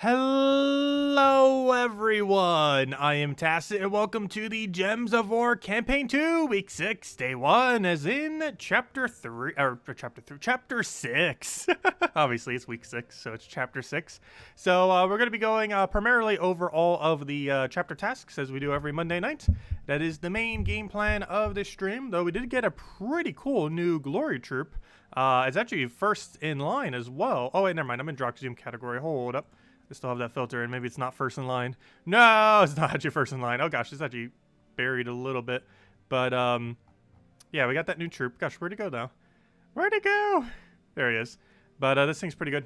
Hello everyone, I am Tacet and welcome to the Gems of War Campaign 2, Week 6, Day 1, as in Chapter 6. Obviously it's Week 6, so it's Chapter 6. So we're going to be going primarily over all of the chapter tasks as we do every Monday night. That is the main game plan of this stream, though we did get a pretty cool new glory troop. It's actually first in line as well. Oh wait, never mind, I'm in Drock Zoom category, hold up. I still have that filter, and maybe it's not first in line. No, it's not actually first in line. Oh gosh, it's actually buried a little bit. But yeah, we got that new troop. Gosh, where'd he go now? Where'd he go? There he is. But this thing's pretty good.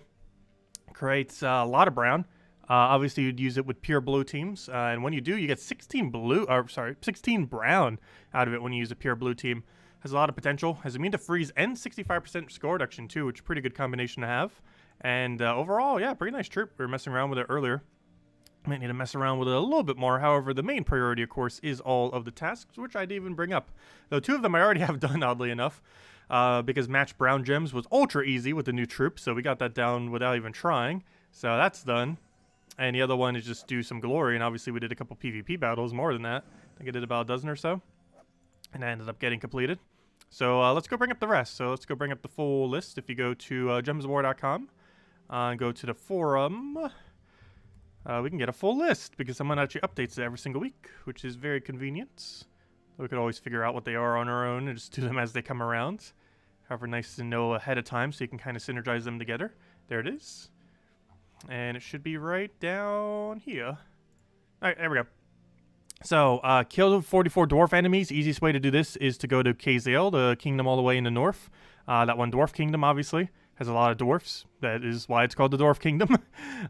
Creates a lot of brown. Obviously, you'd use it with pure blue teams, and when you do, you get 16 brown out of it when you use a pure blue team. Has a lot of potential. Has immune to freeze and 65% score reduction too, which is a pretty good combination to have. And overall, yeah, pretty nice troop. We were messing around with it earlier. Might need to mess around with it a little bit more. However, the main priority, of course, is all of the tasks, which I'd even bring up. Though 2 of them I already have done, oddly enough, because match brown gems was ultra easy with the new troop, so we got that down without even trying. So that's done. And the other one is just do some glory, and obviously we did a couple PvP battles, more than that. I think I did about a dozen or so. And I ended up getting completed. So let's go bring up the rest. So let's go bring up the full list. If you go to gemsofwar.com, go to the forum, we can get a full list because someone actually updates it every single week, which is very convenient. We could always figure out what they are on our own and just do them as they come around. However, nice to know ahead of time so you can kind of synergize them together. There it is. And it should be right down here. All right, there we go. So, kill 44 dwarf enemies. Easiest way to do this is to go to Kazale, the kingdom all the way in the north. That one dwarf kingdom, obviously, has a lot of dwarfs. That is why it's called the dwarf kingdom.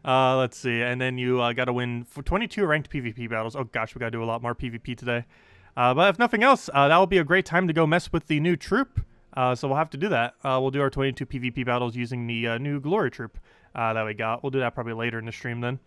Let's see. And then you got to win 22 ranked PvP battles. Oh, gosh, we got to do a lot more PvP today. But if nothing else, that will be a great time to go mess with the new troop. So we'll have to do that. We'll do our 22 PvP battles using the new glory troop that we got. We'll do that probably later in the stream then.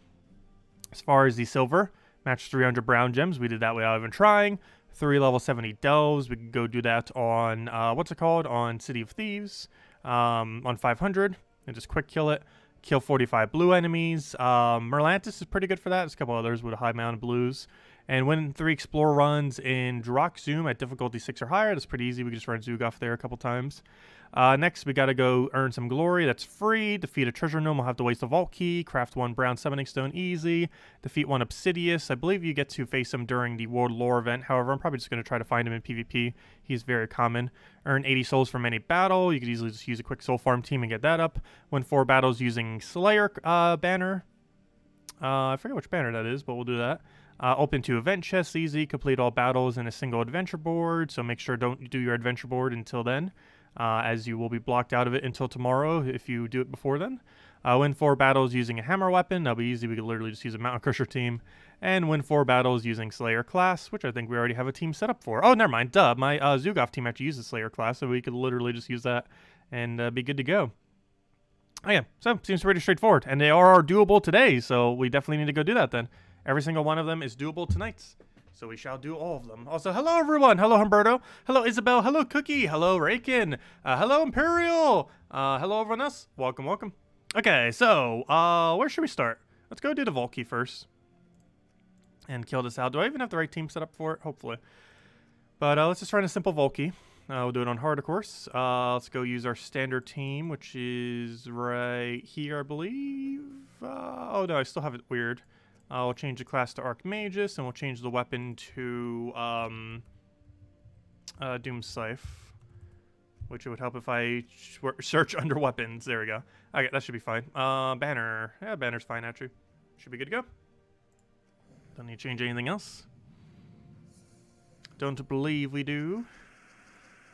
As far as the silver, match 300 brown gems. We did that without even trying. 3 level 70 delves. We could go do that on, what's it called? On City of Thieves. On 500. And just quick kill it. Kill 45 blue enemies. Merlantis is pretty good for that. There's a couple others with a high amount of blues. And win 3 explore runs in Drock Zoom at difficulty 6 or higher. That's pretty easy. We can just run Zugaf there a couple times. Next, we got to go earn some glory. That's free. Defeat a treasure gnome. We'll have to waste a vault key. Craft 1 brown summoning stone. Easy. Defeat 1 obsidius. I believe you get to face him during the world lore event. However, I'm probably just going to try to find him in PvP. He's very common. Earn 80 souls from any battle. You could easily just use a quick soul farm team and get that up. Win 4 battles using Slayer banner. I forget which banner that is, but we'll do that. Open 2 event chests. Easy. Complete all battles in a single adventure board. So make sure don't do your adventure board until then. As you will be blocked out of it until tomorrow if you do it before then. Win 4 battles using a hammer weapon. That'll be easy. We could literally just use a mountain crusher team. And win 4 battles using Slayer class, which I think we already have a team set up for. Oh, never mind. Duh. My Zugaf team actually uses Slayer class, so we could literally just use that and be good to go. Oh, yeah. So, seems pretty straightforward. And they are doable today, so we definitely need to go do that then. Every single one of them is doable tonight. So we shall do all of them. Also, hello everyone. Hello Humberto. Hello Isabel. Hello Cookie. Hello Raken. Hello Imperial. Hello everyone else. Welcome, welcome. Okay, so where should we start? Let's go do the Volkey first. And kill this out. Do I even have the right team set up for it? Hopefully. But let's just run a simple Volkey. We'll do it on hard, of course. Let's go use our standard team, which is right here, I believe. Oh no, I still have it weird. We'll change the class to Archmagus, and we'll change the weapon to Doom Scythe, which it would help if I search under weapons. There we go. Okay, that should be fine. Banner. Yeah, banner's fine, actually. Should be good to go. Don't need to change anything else. Don't believe we do.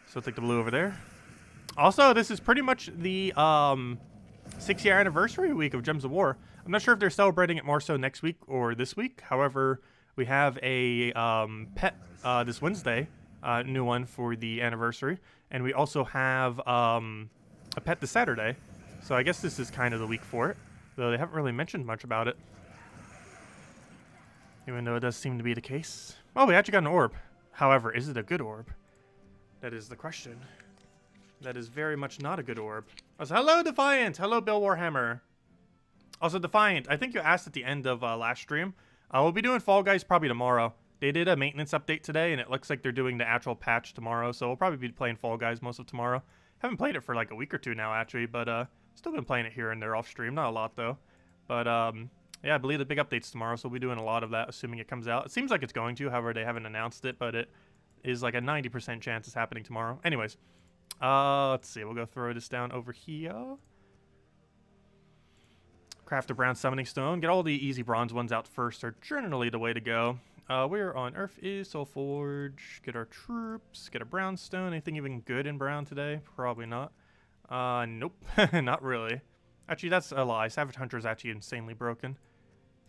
So I'll take the blue over there. Also, this is pretty much the 6-year anniversary week of Gems of War. I'm not sure if they're celebrating it more so next week or this week. However, we have a pet this Wednesday, new one for the anniversary. And we also have a pet this Saturday. So I guess this is kind of the week for it. Though they haven't really mentioned much about it. Even though it does seem to be the case. Oh, we actually got an orb. However, is it a good orb? That is the question. That is very much not a good orb. Oh, so hello, Defiant. Hello, Bill Warhammer. Also, Defiant, I think you asked at the end of last stream. We'll be doing Fall Guys probably tomorrow. They did a maintenance update today, and it looks like they're doing the actual patch tomorrow. So we'll probably be playing Fall Guys most of tomorrow. Haven't played it for like a week or two now, actually, but still been playing it here and there off stream. Not a lot, though. But yeah, I believe the big update's tomorrow, so we'll be doing a lot of that, assuming it comes out. It seems like it's going to, however, they haven't announced it, but it is like a 90% chance it's happening tomorrow. Anyways, let's see. We'll go throw this down over here. Craft a brown summoning stone. Get all the easy bronze ones out first are generally the way to go. Where on earth is Soul Forge? Get our troops. Get a brown stone. Anything even good in brown today? Probably not. Nope. Not really. Actually, that's a lie. Savage Hunter is actually insanely broken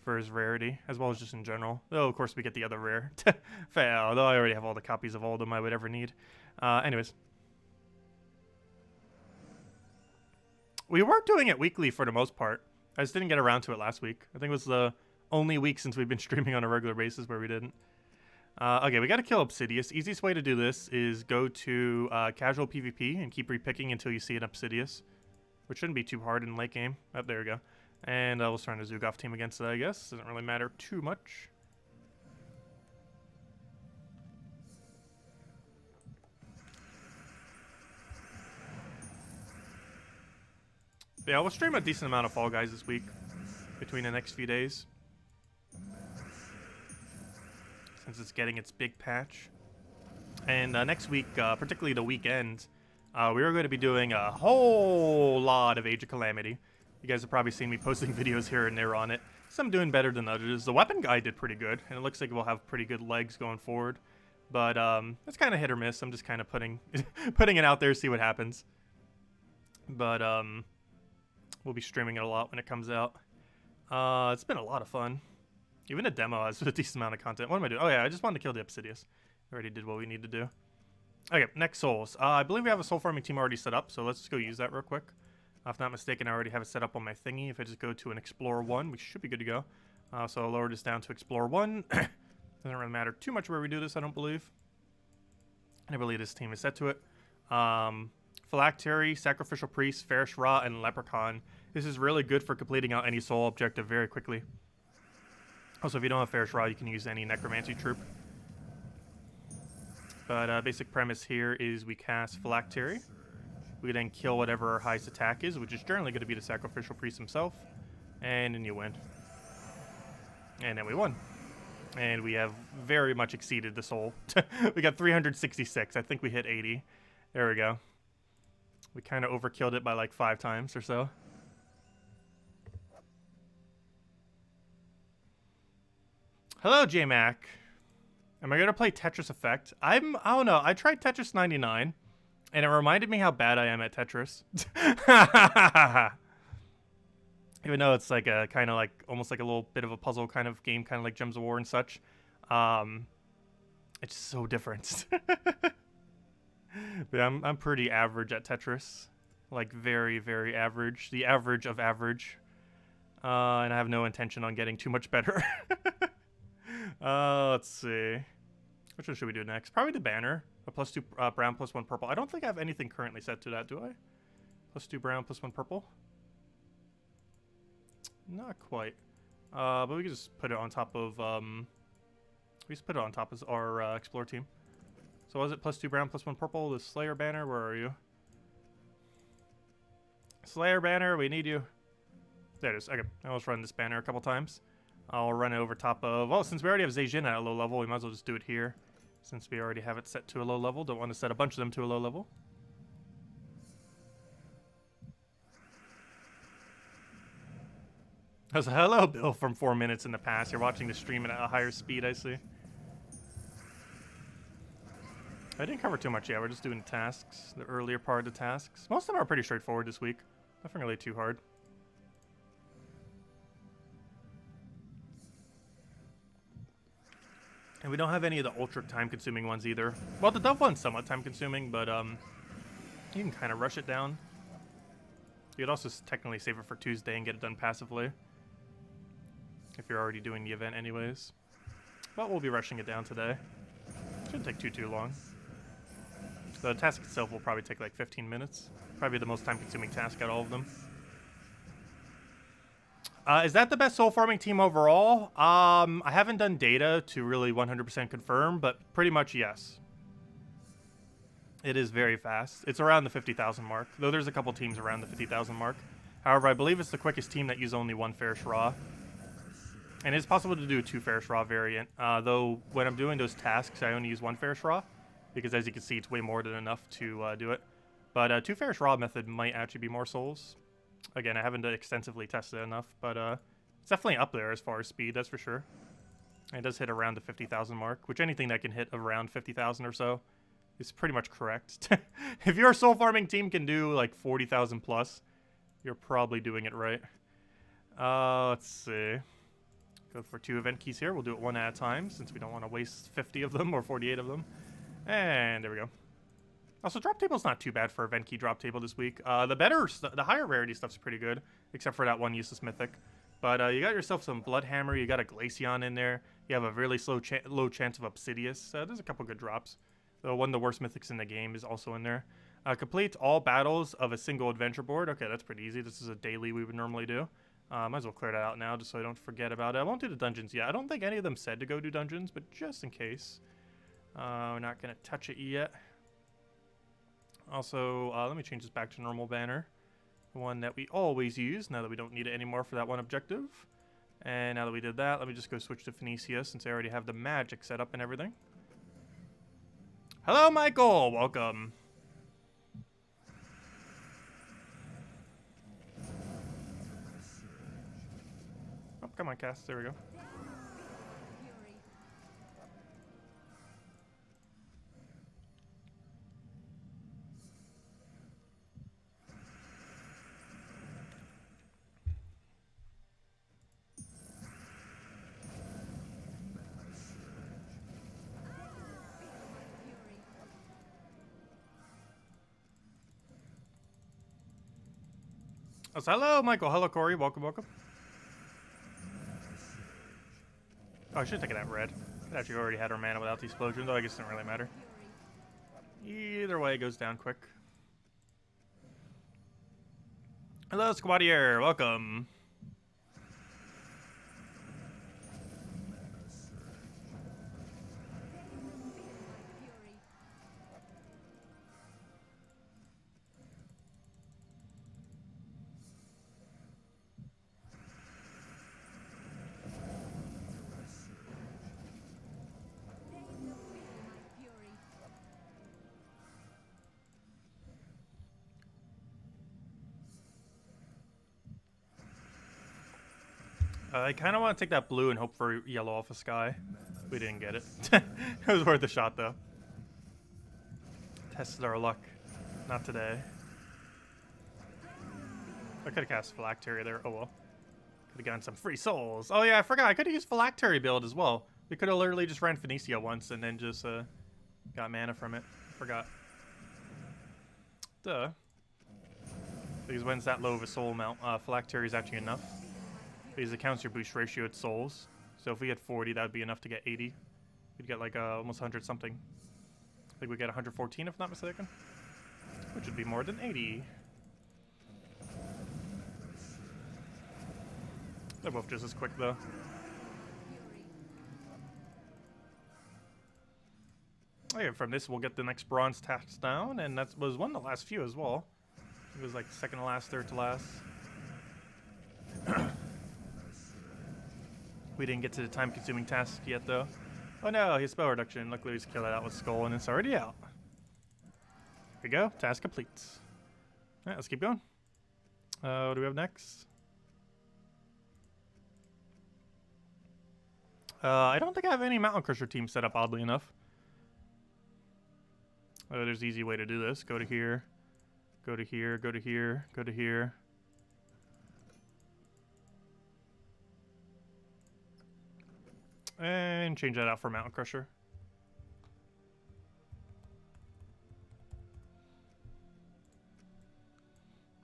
for his rarity, as well as just in general. Though, of course, we get the other rare. Fail. Though I already have all the copies of all of them I would ever need. Anyways. We were doing it weekly for the most part. I just didn't get around to it last week. I think it was the only week since we've been streaming on a regular basis where we didn't. Okay, we got to kill Obsidious. Easiest way to do this is go to casual PvP and keep repicking until you see an Obsidious, which shouldn't be too hard in late game. Oh, there we go. And we'll start a Zugov team against it, I guess. Doesn't really matter too much. Yeah, we'll stream a decent amount of Fall Guys this week between the next few days, since it's getting its big patch. And next week, particularly the weekend, we are going to be doing a whole lot of Age of Calamity. You guys have probably seen me posting videos here and there on it. Some doing better than others. The weapon guy did pretty good, and it looks like we'll have pretty good legs going forward. But it's kind of hit or miss. I'm just kind of putting it out there, see what happens. But we'll be streaming it a lot when it comes out. It's been a lot of fun. Even the demo has a decent amount of content. What am I doing? Oh yeah, I just wanted to kill the Obsidious. Already did what we need to do. Okay, next souls. I believe we have a soul farming team already set up, so let's just go use that real quick. If not mistaken, I already have it set up on my thingy. If I just go to an Explorer 1, we should be good to go. So I'll lower this down to Explorer 1. Doesn't really matter too much where we do this, I don't believe. And I believe this team is set to it. Phylactery, Sacrificial Priest, Farish Ra, and Leprechaun. This is really good for completing out any soul objective very quickly. Also, if you don't have Farish Ra, you can use any Necromancy troop. But basic premise here is we cast Phylactery. We then kill whatever our highest attack is, which is generally going to be the Sacrificial Priest himself. And then you win. And then we won. And we have very much exceeded the soul. We got 366. I think we hit 80. There we go. We kind of overkilled it by like 5 times or so. Hello, J-Mac. Am I going to play Tetris Effect? I don't know. I tried Tetris 99, and it reminded me how bad I am at Tetris. Even though it's like a kind of like almost like a little bit of a puzzle kind of game, kind of like Gems of War and such. It's so different. But I'm pretty average at Tetris. Like very, very average. The average of average. And I have no intention on getting too much better. Let's see. Which one should we do next? Probably the banner. A +2 brown, +1 purple. I don't think I have anything currently set to that, do I? +2 brown, +1 purple? Not quite. But we can just put it on top of, we just put it on top of our Explorer team. So was it +2 brown, +1 purple? The Slayer banner, where are you? Slayer banner, we need you. There it is. Okay, I'll just run this banner a couple times. I'll run it over top of... Well, since we already have Zejin at a low level, we might as well just do it here. Since we already have it set to a low level. Don't want to set a bunch of them to a low level. So, hello, Bill, from 4 minutes in the past. You're watching the stream at a higher speed, I see. I didn't cover too much yet. We're just doing tasks. The earlier part of the tasks. Most of them are pretty straightforward this week. Nothing really too hard. And we don't have any of the ultra time-consuming ones either. Well, the Dove one's somewhat time-consuming, but you can kind of rush it down. You could also technically save it for Tuesday and get it done passively, if you're already doing the event anyways. But we'll be rushing it down today. Shouldn't take too long. The task itself will probably take like 15 minutes. Probably the most time-consuming task out of all of them. Is that the best soul farming team overall? I haven't done data to really 100% confirm, but pretty much yes. It is very fast. It's around the 50,000 mark, though there's a couple teams around the 50,000 mark. However, I believe it's the quickest team that use only one Ferris Raw. And it's possible to do a 2 Ferris Raw variant, though when I'm doing those tasks, I only use 1 Ferris Raw, because as you can see, it's way more than enough to do it. But 2 Ferris Raw method might actually be more souls. Again, I haven't extensively tested it enough, but it's definitely up there as far as speed, that's for sure. And it does hit around the 50,000 mark, which anything that can hit around 50,000 or so is pretty much correct. If your soul farming team can do like 40,000 plus, you're probably doing it right. Let's see. Go for 2 event keys here. We'll do it one at a time since we don't want to waste 50 of them or 48 of them. And there we go. Also, drop table's not too bad for event key drop table this week. The higher rarity stuff's pretty good, except for that one useless mythic. But you got yourself some Bloodhammer, you got a Glaceon in there, you have a really low chance of Obsidious. There's a couple good drops. Though one of the worst mythics in the game is also in there. Complete all battles of a single adventure board. Okay, that's pretty easy. This is a daily we would normally do. Might as well clear that out now just so I don't forget about it. I won't do the dungeons yet. I don't think any of them said to go do dungeons, but just in case. We're not going to touch it yet. Also, let me change this back to normal banner. The one that we always use, now that we don't need it anymore for that one objective. And now that we did that, let me just go switch to Phoenicia since I already have the magic set up and everything. Hello, Michael! Welcome. Oh, come on, Cass. There we go. Oh, so hello, Michael. Hello, Corey. Welcome, welcome. Oh, I should have taken that red. It actually already had our mana without the explosion, though I guess it didn't really matter. Either way, it goes down quick. Hello, Squadier. Welcome. I kind of want to take that blue and hope for yellow off the sky. We didn't get it. It was worth a shot, though. Tested our luck. Not today. I could have cast Phylactery there. Oh, well. Could have gotten some free souls. Oh, yeah, I forgot. I could have used Phylactery build as well. We could have literally just ran Phoenicia once and then just got mana from it. I forgot. Duh. Because when it's that low of a soul amount, Phylactery is actually enough. Because it counts your boost ratio at souls. So if we get 40, that would be enough to get 80. We'd get like almost 100 something. I think we get 114 if not mistaken. Which would be more than 80. They're both just as quick though. Okay, from this we'll get the next bronze task down, and that was one of the last few as well. It was like second to last, third to last. We didn't get to the time-consuming task yet, though. Oh no, his spell reduction. Luckily, we just killed it out with Skull, and it's already out. Here we go. Task complete. Alright, let's keep going. What do we have next? I don't think I have any Mountain Crusher team set up, oddly enough. Oh, there's an easy way to do this. Go to here. Go to here. Go to here. Go to here. And change that out for Mountain Crusher.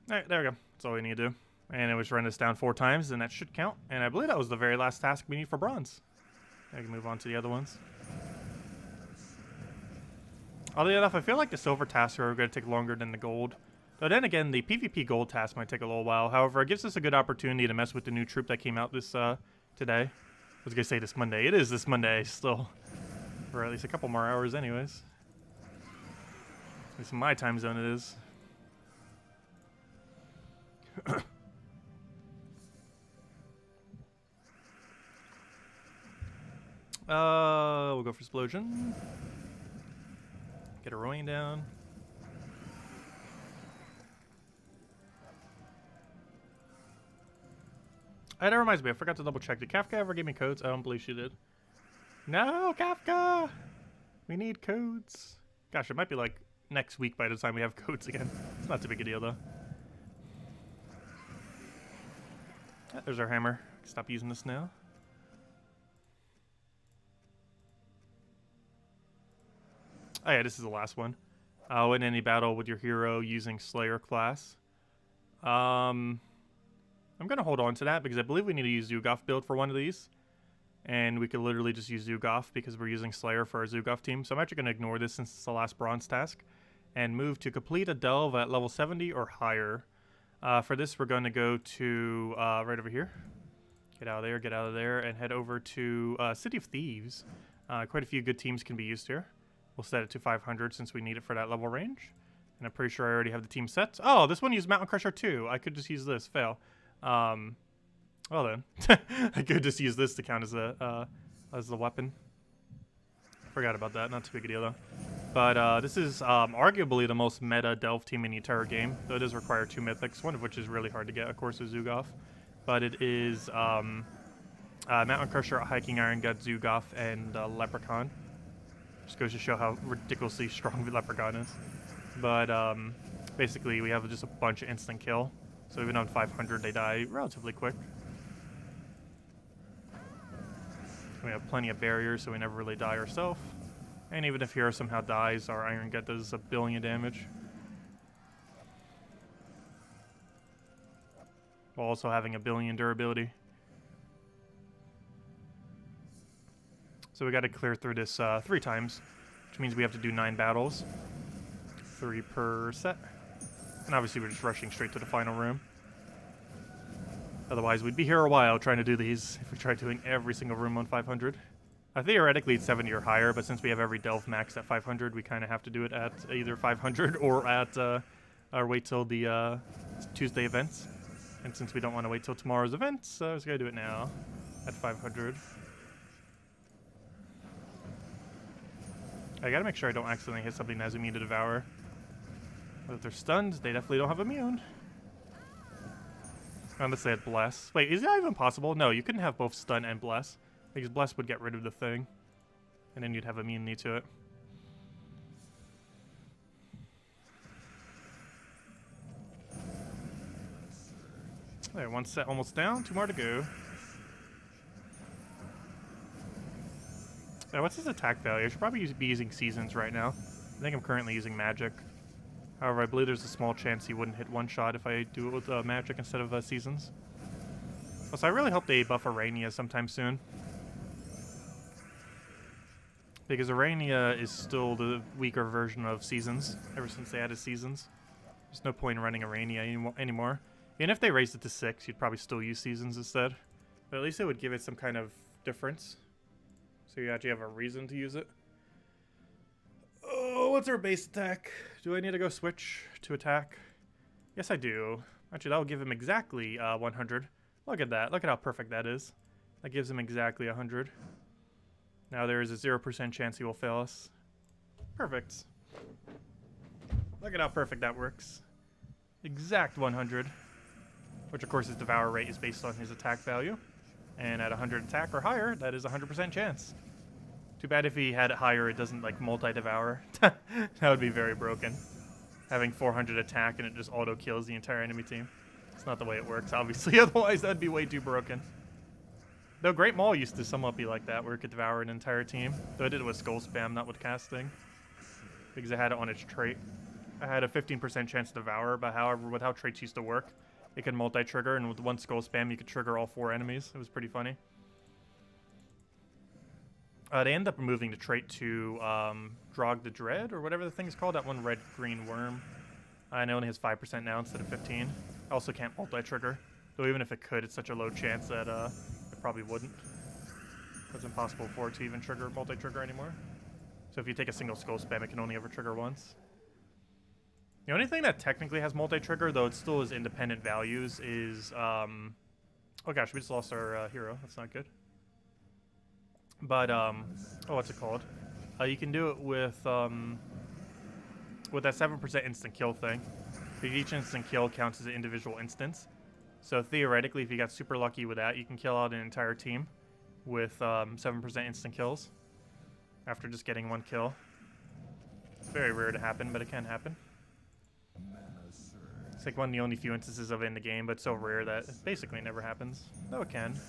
Alright, there we go. That's all we need to do. And it was run this down 4 times, and that should count. And I believe that was the very last task we need for bronze. I can move on to the other ones. Oddly enough, I feel like the silver tasks are going to take longer than the gold. But then again, the PvP gold task might take a little while. However, it gives us a good opportunity to mess with the new troop that came out this today. I was gonna say this Monday. It is this Monday still, for at least a couple more hours, anyways. At least in my time zone, it is. We'll go for explosion. Get a rowing down. That reminds me, I forgot to double check. Did Kafka ever give me codes? I don't believe she did. No, Kafka! We need codes. Gosh, it might be like next week by the time we have codes again. It's not too big a deal, though. There's our hammer. Stop using this now. Oh yeah, this is the last one. Win any battle with your hero using Slayer class. I'm going to hold on to that because I believe we need to use Zugov build for one of these. And we could literally just use Zugov because we're using Slayer for our Zugov team. So I'm actually going to ignore this since it's the last bronze task. And move to complete a delve at level 70 or higher. For this, we're going to go to right over here. Get out of there, and head over to City of Thieves. Quite a few good teams can be used here. We'll set it to 500 since we need it for that level range. And I'm pretty sure I already have the team set. Oh, this one used Mountain Crusher too. I could just use this. Fail. Well then. I could just use this to count as the weapon. Forgot about that. Not too big a deal though. But this is arguably the most meta delve team in the entire game. Though it does require 2 mythics, one of which is really hard to get, of course, with Zugov. But it is Mountain Crusher, Hiking Iron Gut, Zugov, and Leprechaun. Just goes to show how ridiculously strong the Leprechaun is. But basically, we have just a bunch of instant kill. So even on 500, they die relatively quick. We have plenty of barriers, so we never really die ourselves. And even if hero somehow dies, our Iron Gut does 1 billion damage. While also having 1 billion durability. So we got to clear through this 3 times, which means we have to do 9 battles. 3 per set. And obviously we're just rushing straight to the final room. Otherwise we'd be here a while trying to do these if we tried doing every single room on 500. Theoretically it's 70 or higher, but since we have every delve max at 500, we kind of have to do it at either 500 or at or wait till the Tuesday events. And since we don't want to wait till tomorrow's events, I was going to do it now at 500. I gotta make sure I don't accidentally hit something that has immune to devour. But if they're stunned, they definitely don't have immune. Unless they had bless. Wait, is that even possible? No, you couldn't have both stun and bless. Because bless would get rid of the thing. And then you'd have immunity to it. There, 1 set almost down, 2 more to go. What's his attack value? I should probably be using Seasons right now. I think I'm currently using Magic. However, I believe there's a small chance he wouldn't hit 1 shot if I do it with Magic instead of Seasons. Also, I really hope they buff Arania sometime soon. Because Arania is still the weaker version of Seasons, ever since they added Seasons. There's no point in running Arania anymore. And if they raised it to 6, you'd probably still use Seasons instead. But at least it would give it some kind of difference. So you actually have a reason to use it. Oh, what's our base attack? Do I need to go switch to attack? Yes, I do. Actually, that will give him exactly 100. Look at that. Look at how perfect that is. That gives him exactly 100. Now there is a 0% chance he will fail us. Perfect. Look at how perfect that works. Exact 100. Which, of course, his devour rate is based on his attack value. And at 100 attack or higher, that is a 100% chance. Too bad if he had it higher, it doesn't, like, multi-devour. That would be very broken. Having 400 attack and it just auto-kills the entire enemy team. It's not the way it works, obviously. Otherwise, that'd be way too broken. Though Great Maul used to somewhat be like that, where it could devour an entire team. Though I did it with Skull Spam, not with casting. Because I had it on its trait. I had a 15% chance to devour, but however, with how traits used to work, it could multi-trigger, and with 1 Skull Spam, you could trigger all 4 enemies. It was pretty funny. They end up moving the trait to Drock the Dread, or whatever the thing is called, that one red-green worm. And it only has 5% now instead of 15. I also can't multi-trigger. So even if it could, it's such a low chance that it probably wouldn't. It's impossible for it to even trigger multi-trigger anymore. So if you take a single skull spam, it can only ever trigger once. The only thing that technically has multi-trigger, though it still is independent values, is... oh gosh, we just lost our hero. That's not good. But, oh, what's it called? You can do it with that 7% instant kill thing. Each instant kill counts as an individual instance. So theoretically, if you got super lucky with that, you can kill out an entire team with 7% instant kills after just getting one kill. It's very rare to happen, but it can happen. It's like one of the only few instances of it in the game, but it's so rare that it basically never happens. Though it can.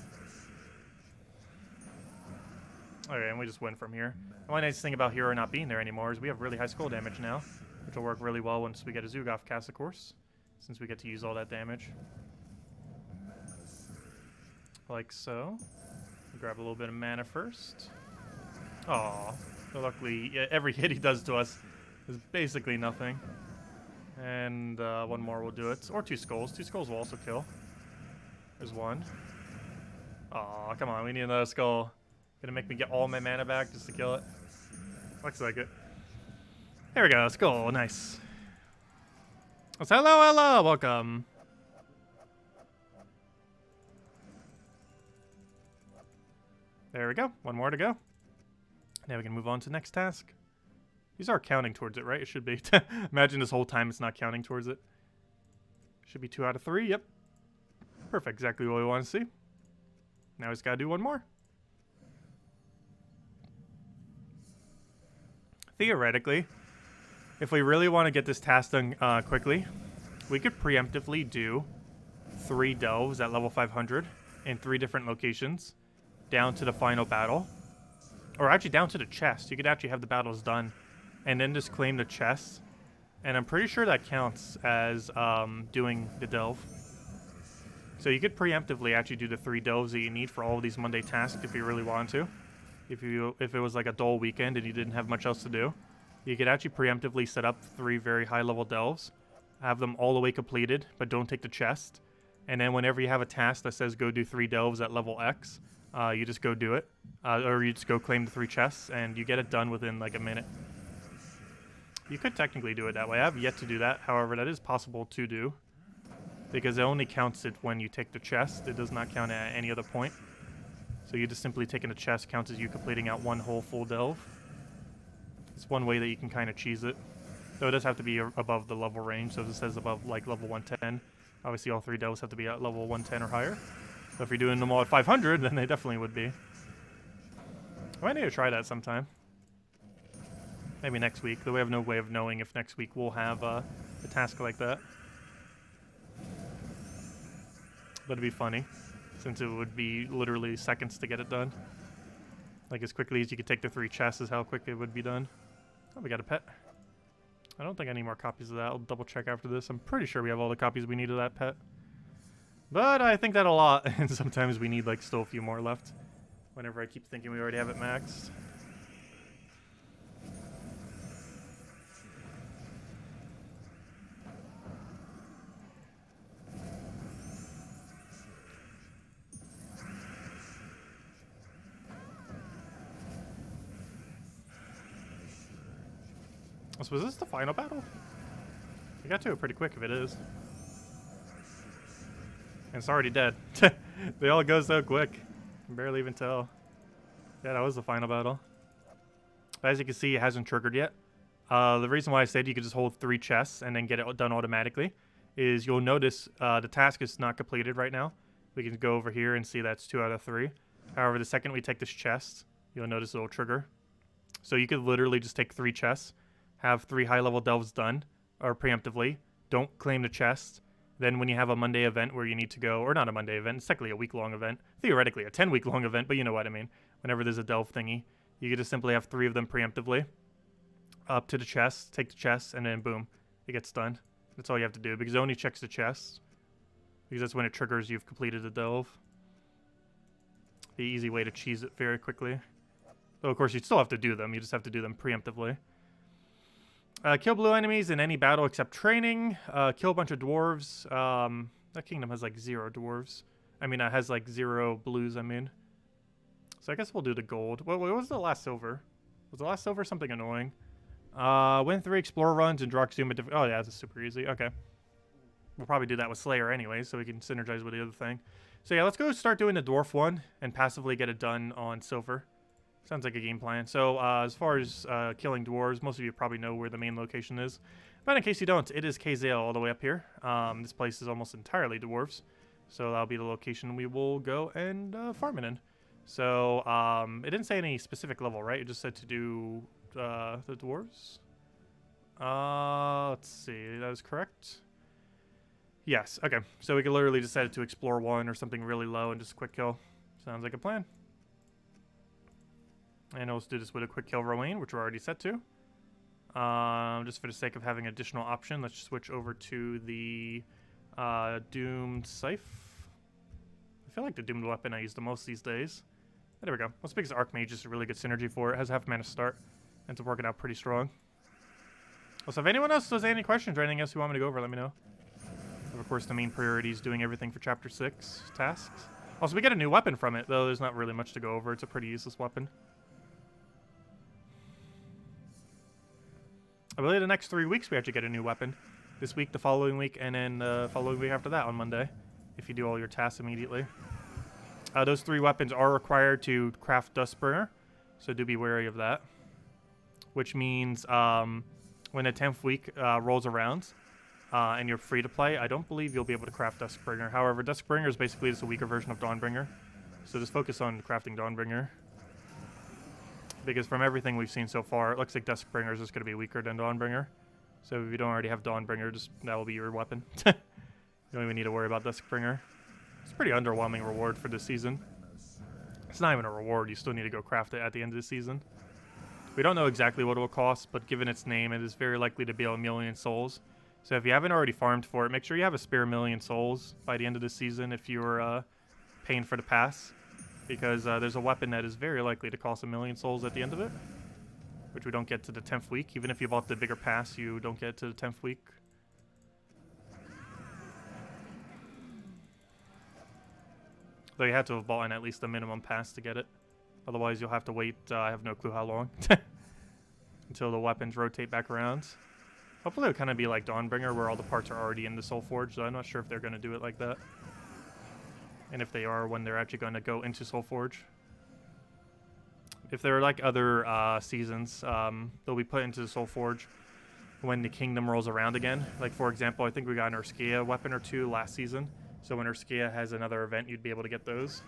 Okay, and we just win from here. The one nice thing about Hero not being there anymore is we have really high skull damage now, which will work really well once we get a Zugov cast, of course, since we get to use all that damage. Like so. Grab a little bit of mana first. Aw. So luckily, yeah, every hit he does to us is basically nothing. And one more will do it. Or 2 skulls. 2 skulls will also kill. There's one. Aw, come on. We need another skull. Gonna make me get all my mana back just to kill it. Looks like it. There we go. Skull. Nice. Let's hello. Welcome. There we go. One more to go. Now we can move on to the next task. These are counting towards it, right? It should be. Imagine this whole time it's not counting towards it. Should be 2 out of 3. Yep. Perfect. Exactly what we want to see. Now he's got to do one more. Theoretically, if we really want to get this task done quickly, we could preemptively do 3 delves at level 500 in 3 different locations down to the final battle. Or actually down to the chest. You could actually have the battles done and then just claim the chest. And I'm pretty sure that counts as doing the delve. So you could preemptively actually do the 3 delves that you need for all of these Monday tasks if you really want to. If it was like a dull weekend and you didn't have much else to do, you could actually preemptively set up 3 very high level delves, have them all the way completed, but don't take the chest. And then whenever you have a task that says go do 3 delves at level X, you just go do it, or you just go claim the 3 chests, and you get it done within like a minute. You could technically do it that way. I have yet to do that. However, that is possible to do, because it only counts it when you take the chest. It does not count at any other point. So you just simply taking the chest counts as you completing out 1 whole full delve. It's one way that you can kind of cheese it. Though it does have to be above the level range. So if it says above like level 110, obviously all 3 delves have to be at level 110 or higher. So if you're doing them all at 500, then they definitely would be. I might need to try that sometime. Maybe next week, though we have no way of knowing if next week we'll have a task like that. But it'd be funny, since it would be literally seconds to get it done. Like as quickly as you could take the 3 chests is how quick it would be done. Oh, we got a pet. I don't think I need more copies of that. I'll double check after this. I'm pretty sure we have all the copies we need of that pet. But I think that a lot, and sometimes we need like still a few more left. Whenever I keep thinking we already have it maxed. So was this the final battle? We got to it pretty quick if it is. And it's already dead. They all go so quick. I can barely even tell. Yeah, that was the final battle. But as you can see, it hasn't triggered yet. The reason why I said you could just hold 3 chests and then get it done automatically is you'll notice the task is not completed right now. We can go over here and see that's 2 out of 3. However, the second we take this chest, you'll notice it'll trigger. So you could literally just take 3 chests, have 3 high-level delves done, or preemptively. Don't claim the chest. Then when you have a Monday event where you need to go, or not a Monday event, it's technically a week-long event. Theoretically, a 10-week-long event, but you know what I mean. Whenever there's a delve thingy, you could just simply have 3 of them preemptively. Up to the chest, take the chest, and then boom, it gets done. That's all you have to do, because it only checks the chest. Because that's when it triggers you've completed the delve. The easy way to cheese it very quickly. Though, of course, you still have to do them. You just have to do them preemptively. Kill blue enemies in any battle except training. Kill a bunch of dwarves. That kingdom has like 0 dwarves. I mean, it has like 0 blues, I mean. So I guess we'll do the gold. What was the last silver? Was the last silver something annoying? Win 3 explorer runs and Drock Zoom and oh yeah, this is super easy. Okay. We'll probably do that with Slayer anyway, so we can synergize with the other thing. So yeah, let's go start doing the dwarf one and passively get it done on silver. Sounds like a game plan. So as far as killing dwarves, most of you probably know where the main location is. But in case you don't, it is Kazale all the way up here. This place is almost entirely dwarves. So that'll be the location we will go and farm it in. So it didn't say any specific level, right? It just said to do the dwarves. Let's see. That is correct. Yes. Okay. So we could literally just set it to explore 1 or something really low and just quick kill. Sounds like a plan. And let's do this with a quick kill Rowan, which we're already set to. Just for the sake of having an additional option, let's switch over to the Doomed Scythe. I feel like the Doomed weapon I use the most these days. There we go. That's because Archmage is a really good synergy for it. It has half mana start. Ends up working out pretty strong. Also, if anyone else has any questions or anything else you want me to go over, let me know. Of course, the main priority is doing everything for Chapter 6 tasks. Also, we get a new weapon from it, though there's not really much to go over. It's a pretty useless weapon. I believe the next 3 weeks we actually get a new weapon. This week, the following week, and then the following week after that on Monday, if you do all your tasks immediately. Those 3 weapons are required to craft Dustbringer, so do be wary of that. Which means when the 10th week rolls around and you're free to play, I don't believe you'll be able to craft Dustbringer. However, Dustbringer is basically just a weaker version of Dawnbringer, so just focus on crafting Dawnbringer. Because from everything we've seen so far, it looks like Dustbringer is just going to be weaker than Dawnbringer. So if you don't already have Dawnbringer, just that will be your weapon. You don't even need to worry about Dustbringer. It's a pretty underwhelming reward for this season. It's not even a reward, you still need to go craft it at the end of the season. We don't know exactly what it will cost, but given its name, it is very likely to be 1,000,000 souls. So if you haven't already farmed for it, make sure you have a spare 1,000,000 souls by the end of the season if you're paying for the pass. Because there's a weapon that is very likely to cost 1,000,000 souls at the end of it, which we don't get to the 10th week. Even if you bought the bigger pass, you don't get to the 10th week. Though you had to have bought in at least the minimum pass to get it. Otherwise, you'll have to wait, I have no clue how long, until the weapons rotate back around. Hopefully it'll kind of be like Dawnbringer, where all the parts are already in the Soulforge, though I'm not sure if they're going to do it like that. And if they are, when they're actually going to go into Soulforge. If they're like other seasons, they'll be put into the Soulforge when the kingdom rolls around again. Like, for example, I think we got an Urskea weapon or 2 last season. So when Urskea has another event, you'd be able to get those.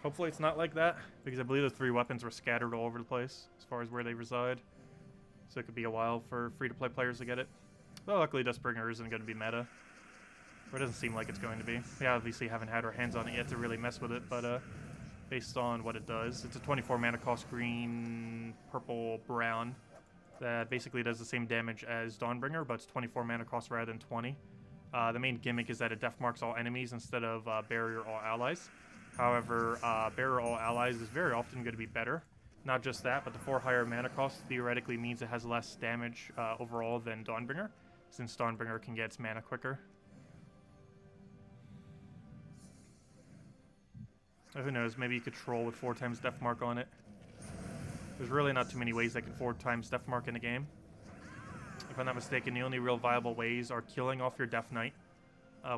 Hopefully it's not like that, because I believe the 3 weapons were scattered all over the place as far as where they reside. So it could be a while for free-to-play players to get it. Well, luckily Dustbringer isn't going to be meta. Or it doesn't seem like it's going to be. We obviously haven't had our hands on it yet to really mess with it, but based on what it does, it's a 24 mana cost green, purple, brown that basically does the same damage as Dawnbringer, but it's 24 mana cost rather than 20. The main gimmick is that it death marks all enemies instead of barrier all allies. However, barrier all allies is very often going to be better. Not just that, but the 4 higher mana cost theoretically means it has less damage overall than Dawnbringer, since Dawnbringer can get its mana quicker. Who knows, maybe you could troll with 4 times Death Mark on it. There's really not too many ways that can 4 times Death Mark in a game. If I'm not mistaken, the only real viable ways are killing off your Death Knight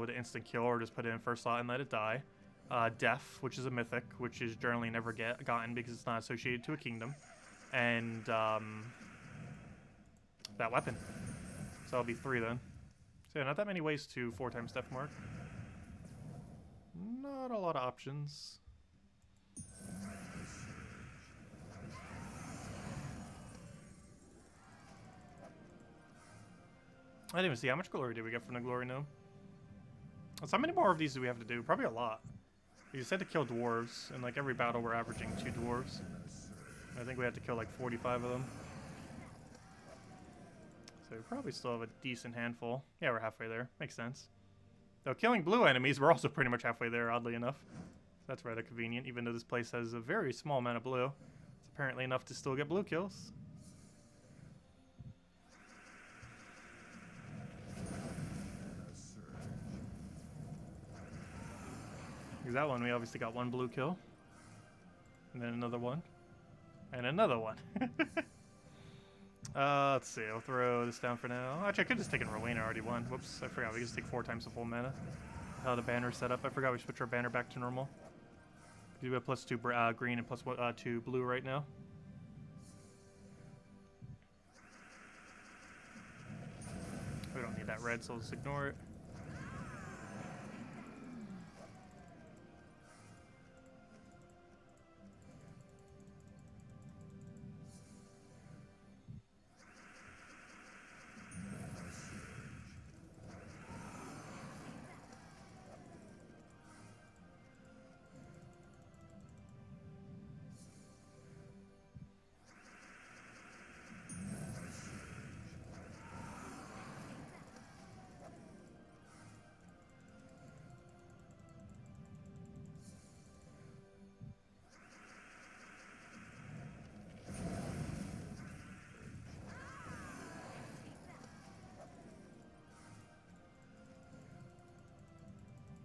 with an instant kill, or just put it in first slot and let it die. Death, which is a mythic, which is generally never gotten because it's not associated to a kingdom. And that weapon. So that'll be 3 then. So yeah, not that many ways to 4 times Death Mark. Not a lot of options. I didn't even see how much glory did we get from the glory gnome. So how many more of these do we have to do? Probably a lot. You said to kill dwarves, and like every battle we're averaging 2 dwarves. I think we have to kill like 45 of them. So we probably still have a decent handful. Yeah, we're halfway there. Makes sense. Though killing blue enemies, we're also pretty much halfway there, oddly enough. That's rather convenient, even though this place has a very small amount of blue. It's apparently enough to still get blue kills. Because that one, we obviously got one blue kill. And then another one. And another one. Let's see. I'll throw this down for now. Actually, I could just take in Rowena. Already won. Whoops. I forgot. We just take 4 times the full mana. How the banner set up. I forgot we switched our banner back to normal. We have +2 green and +2 blue right now. We don't need that red, so let's ignore it.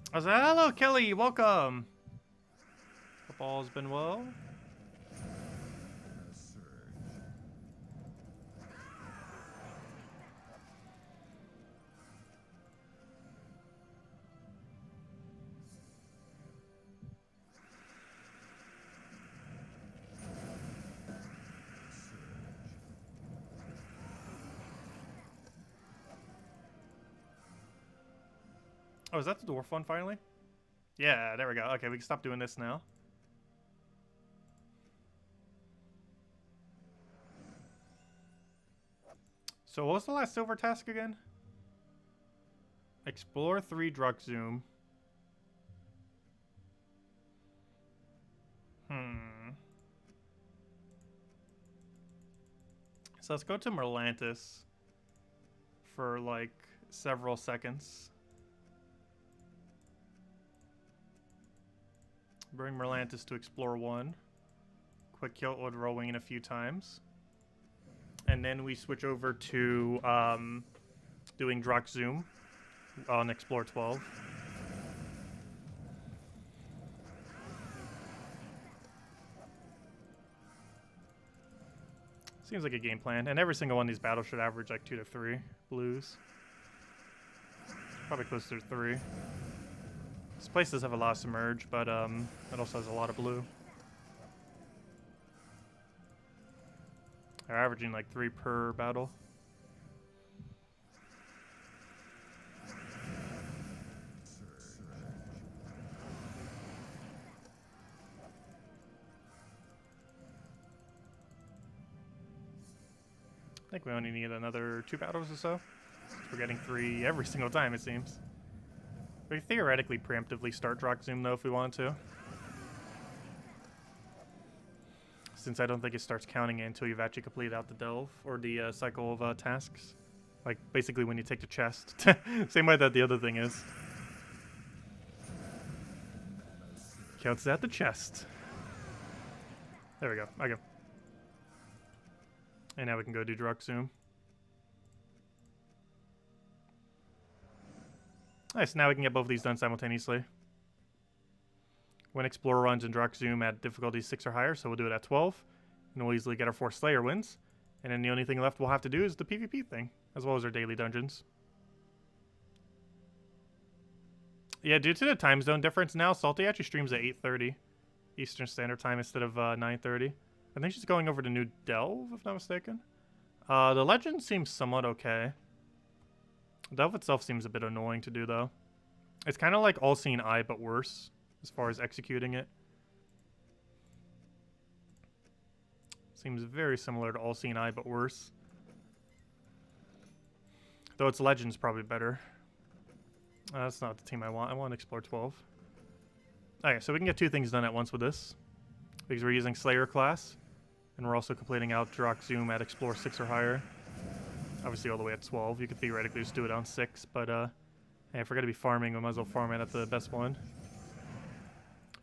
I was like, hello, Kelly, welcome. Hope all's been well. Oh, is that the dwarf one finally? Yeah, there we go. Okay, we can stop doing this now. So what was the last silver task again? Explore 3 Drock Zoom. So let's go to Merlantis for like several seconds. Bring Merlantis to explore 1. Quick kill with rolling in a few times. And then we switch over to doing Drock Zoom on explore 12. Seems like a game plan. And every single one of these battles should average like 2 to 3 blues. Probably closer to 3. This place does have a lot of submerge, but it also has a lot of blue. They're averaging like 3 per battle. I think we only need another 2 battles or so. We're getting 3 every single time, it seems. We could theoretically preemptively start Drock Zoom, though, if we want to. Since I don't think it starts counting it until you've actually completed out the delve, or the cycle of tasks. Like, basically when you take the chest. Same way that the other thing is. Counts at the chest. There we go. Okay. And now we can go do Drock Zoom. Nice, now we can get both of these done simultaneously. When Explorer runs and Drock Zoom at difficulty 6 or higher, so we'll do it at 12. And we'll easily get our 4 Slayer wins. And then the only thing left we'll have to do is the PvP thing, as well as our daily dungeons. Yeah, due to the time zone difference now, Salty actually streams at 8:30 Eastern Standard Time instead of 9:30. I think she's going over to New Delve, if not mistaken. The Legend seems somewhat okay. Delve itself seems a bit annoying to do, though. It's kind of like All-Seeing Eye, but worse, as far as executing it. Seems very similar to All-Seeing Eye, but worse. Though its Legend's probably better. That's not the team I want. I want to explore 12. Okay, so we can get 2 things done at once with this. Because we're using Slayer class. And we're also completing out Drock Zoom at explore 6 or higher. Obviously all the way at 12. You could theoretically just do it on 6, but hey, if we're going to be farming, we might as well farm it at the best one.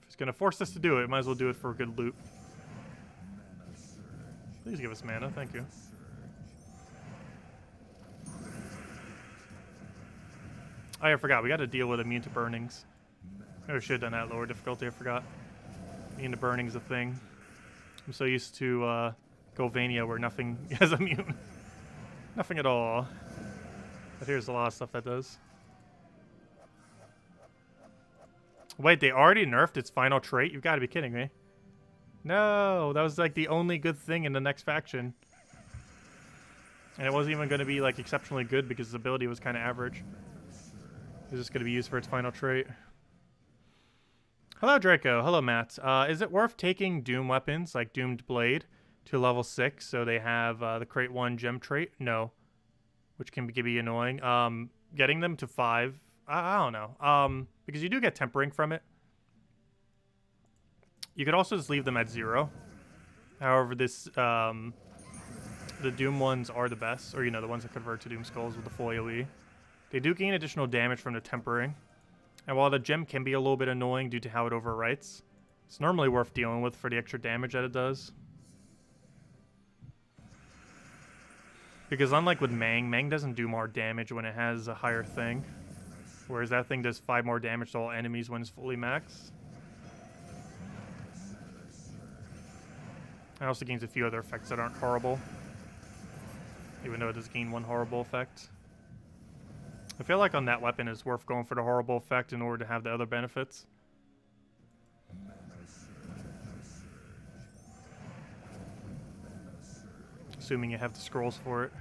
If it's going to force us to do it, might as well do it for a good loot. Please give us mana, thank you. Oh yeah, I forgot, we got to deal with immune to burnings. I should have done that lower difficulty, I forgot. The burning's a thing. I'm so used to Golvania where nothing has immune. Nothing at all. But here's a lot of stuff that does. Wait, they already nerfed its final trait? You've got to be kidding me. No, that was like the only good thing in the next faction. And it wasn't even going to be like exceptionally good because its ability was kind of average. It was just going to be used for its final trait. Hello, Draco. Hello, Matt. Is it worth taking Doom weapons like Doomed Blade to level 6 so they have the Crate 1 gem trait? No. Which can be annoying. Getting them to 5, I don't know. Because you do get tempering from it. You could also just leave them at 0. However, this the Doom ones are the best, or the ones that convert to Doom Skulls with the full AoE. They do gain additional damage from the tempering. And while the gem can be a little bit annoying due to how it overwrites, it's normally worth dealing with for the extra damage that it does. Because unlike with Mang doesn't do more damage when it has a higher thing. Whereas that thing does 5 more damage to all enemies when it's fully maxed. It also gains a few other effects that aren't horrible. Even though it does gain 1 horrible effect. I feel like on that weapon it's worth going for the horrible effect in order to have the other benefits. Assuming you have the scrolls for it.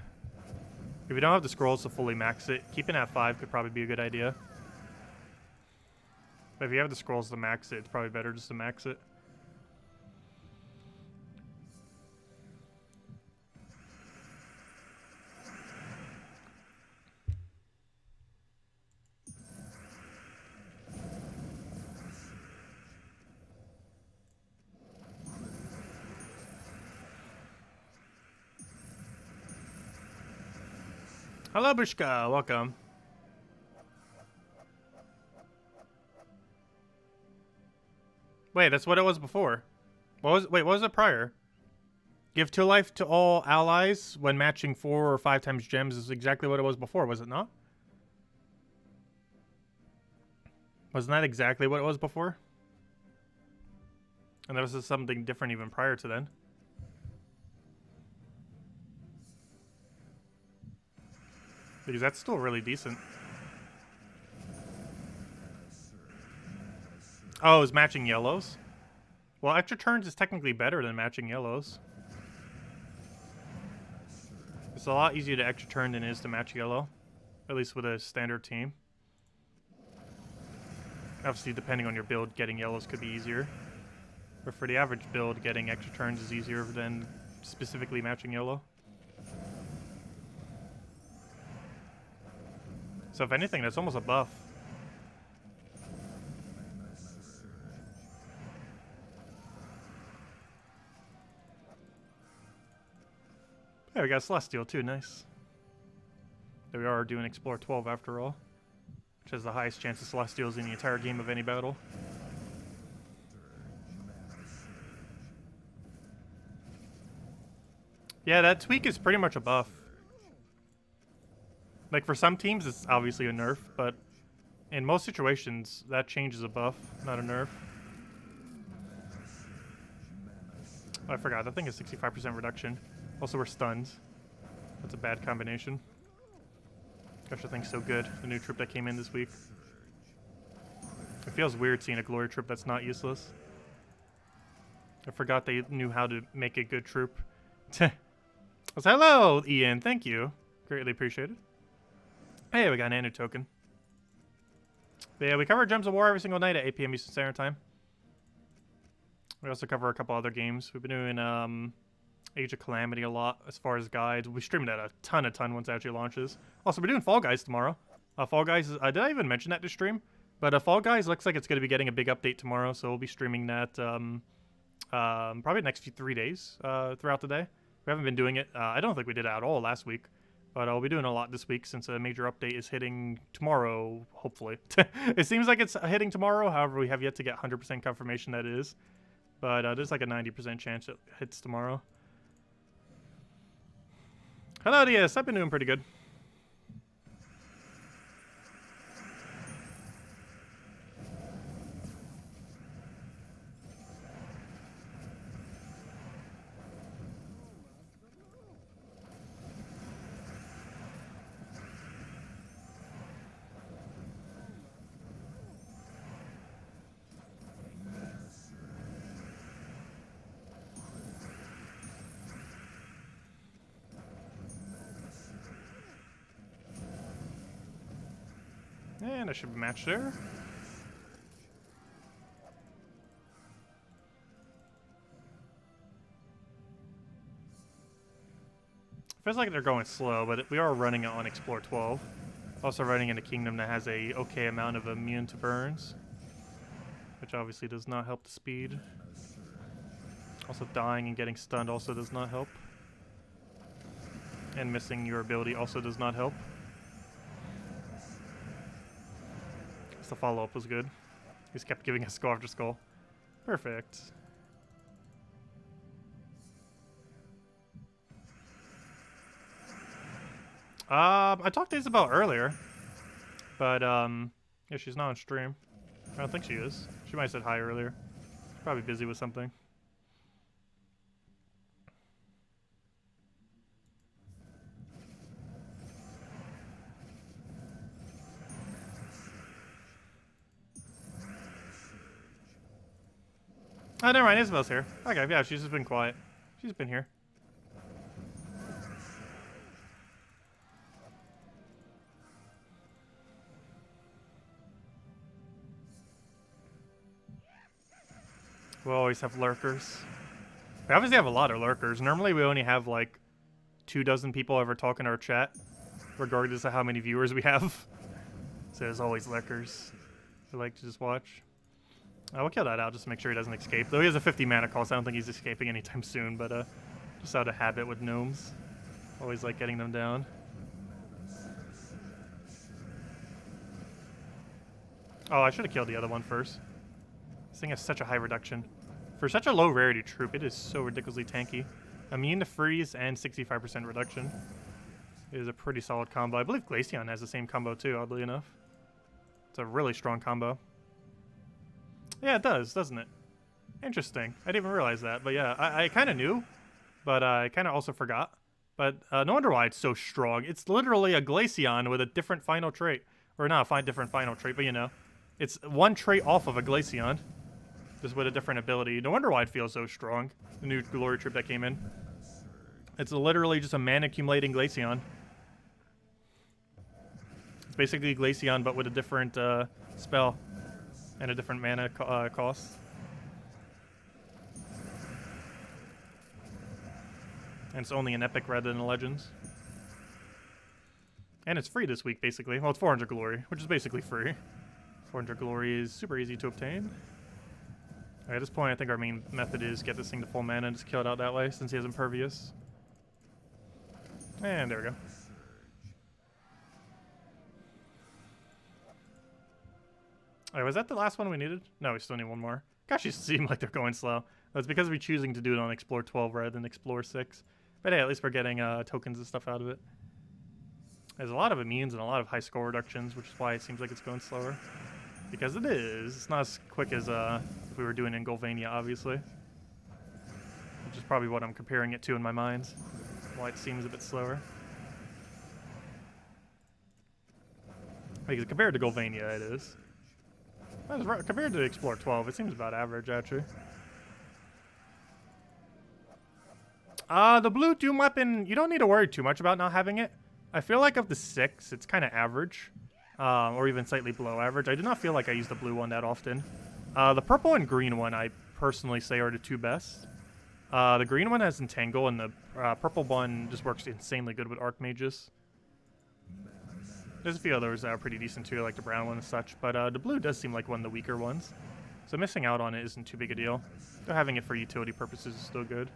If you don't have the scrolls to fully max it, keeping it at 5 could probably be a good idea. But if you have the scrolls to max it, it's probably better just to max it. Hello, Bushka. Welcome. Wait, that's what it was before. Wait, what was it prior? Give 2 life to all allies when matching 4 or 5 times gems is exactly what it was before, was it not? Wasn't that exactly what it was before? And there was something different even prior to then. Because that's still really decent. Oh, is matching yellows? Well, extra turns is technically better than matching yellows. It's a lot easier to extra turn than it is to match yellow. At least with a standard team. Obviously, depending on your build, getting yellows could be easier. But for the average build, getting extra turns is easier than specifically matching yellow. So if anything, that's almost a buff. Yeah, we got Celestial too, nice. There we are doing Explore 12 after all. Which has the highest chance of Celestials in the entire game of any battle. Yeah, that tweak is pretty much a buff. Like, for some teams, it's obviously a nerf, but in most situations, that change is a buff, not a nerf. Oh, I forgot. That thing is 65% reduction. Also, we're stunned. That's a bad combination. Gosh, that thing's so good. The new troop that came in this week. It feels weird seeing a glory troop that's not useless. I forgot they knew how to make a good troop. Hello, Ian. Thank you. Greatly appreciated. Hey, we got an Anu token. But yeah, we cover Gems of War every single night at 8 p.m. Eastern Standard Time. We also cover a couple other games. We've been doing Age of Calamity a lot as far as guides. We stream that a ton once it actually launches. Also, we're doing Fall Guys tomorrow. Fall Guys is, did I even mention that to stream? But Fall Guys looks like it's going to be getting a big update tomorrow, so we'll be streaming that probably the next 3 days throughout the day. We haven't been doing it. I don't think we did it at all last week. But I'll be doing a lot this week since a major update is hitting tomorrow, hopefully. It seems like it's hitting tomorrow. However, we have yet to get 100% confirmation that it is. But there's like a 90% chance it hits tomorrow. Hello, DS. I've been doing pretty good. And I should be matched there. Feels like they're going slow, but we are running it on Explore 12. Also running in a kingdom that has a okay amount of immune to burns, which obviously does not help the speed. Also dying and getting stunned also does not help. And missing your ability also does not help. The follow-up was good. He just kept giving us skull after skull. Perfect. I talked to Isabel earlier, but yeah, she's not on stream. I don't think she is. She might have said hi earlier. She's probably busy with something. Oh, never mind. Isabel's here. Okay, yeah, she's just been quiet. She's been here. We'll always have lurkers. We obviously have a lot of lurkers. Normally we only have like 24 people ever talk in our chat, regardless of how many viewers we have. So there's always lurkers who like to just watch. We'll kill that out just to make sure he doesn't escape. Though he has a 50 mana cost, I don't think he's escaping anytime soon, but just out of habit with gnomes. Always like getting them down. Oh, I should have killed the other one first. This thing has such a high reduction. For such a low rarity troop, it is so ridiculously tanky. Immune to freeze and 65% reduction. It is a pretty solid combo. I believe Glaceon has the same combo too, oddly enough. It's a really strong combo. Yeah, it does, doesn't it? Interesting. I didn't even realize that, but yeah, I kind of knew, but I kind of also forgot. But no wonder why it's so strong. It's literally a Glaceon with a different final trait. Or not a different final trait, but you know. It's one trait off of a Glaceon, just with a different ability. No wonder why it feels so strong. The new glory troop that came in. It's literally just a mana accumulating Glaceon. It's basically Glaceon, but with a different spell and a different mana cost. And it's only an epic rather than a legends. And it's free this week, basically. Well, it's 400 glory, which is basically free. 400 glory is super easy to obtain. Right, at this point, I think our main method is get this thing to full mana and just kill it out that way, since he has Impervious. And there we go. Alright, was that the last one we needed? No, we still need one more. Gosh, these seem like they're going slow. That's because we're choosing to do it on Explore 12 rather than Explore 6. But hey, at least we're getting tokens and stuff out of it. There's a lot of immunes and a lot of high score reductions, which is why it seems like it's going slower. Because it is. It's not as quick as if we were doing in Golvania, obviously. Which is probably what I'm comparing it to in my mind. Why it seems a bit slower. Because compared to Golvania, it is. Compared to Explore 12, it seems about average, actually. The blue Doom weapon, you don't need to worry too much about not having it. I feel like of the 6, it's kind of average. Or even slightly below average. I do not feel like I use the blue one that often. The purple and green one, I personally say, are the two best. The green one has Entangle, and the purple one just works insanely good with Archmages. There's a few others that are pretty decent too, like the brown one and such, but the blue does seem like one of the weaker ones. So missing out on it isn't too big a deal. Though having it for utility purposes is still good.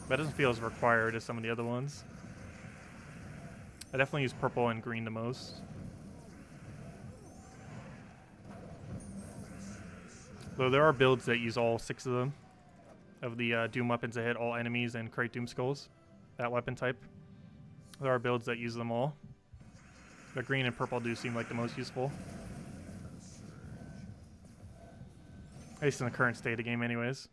But it doesn't feel as required as some of the other ones. I definitely use purple and green the most. Though there are builds that use all 6 of them. Of the Doom weapons that hit all enemies and create Doom Skulls. That weapon type. There are builds that use them all. But green and purple do seem like the most useful. At least in the current state of the game anyways.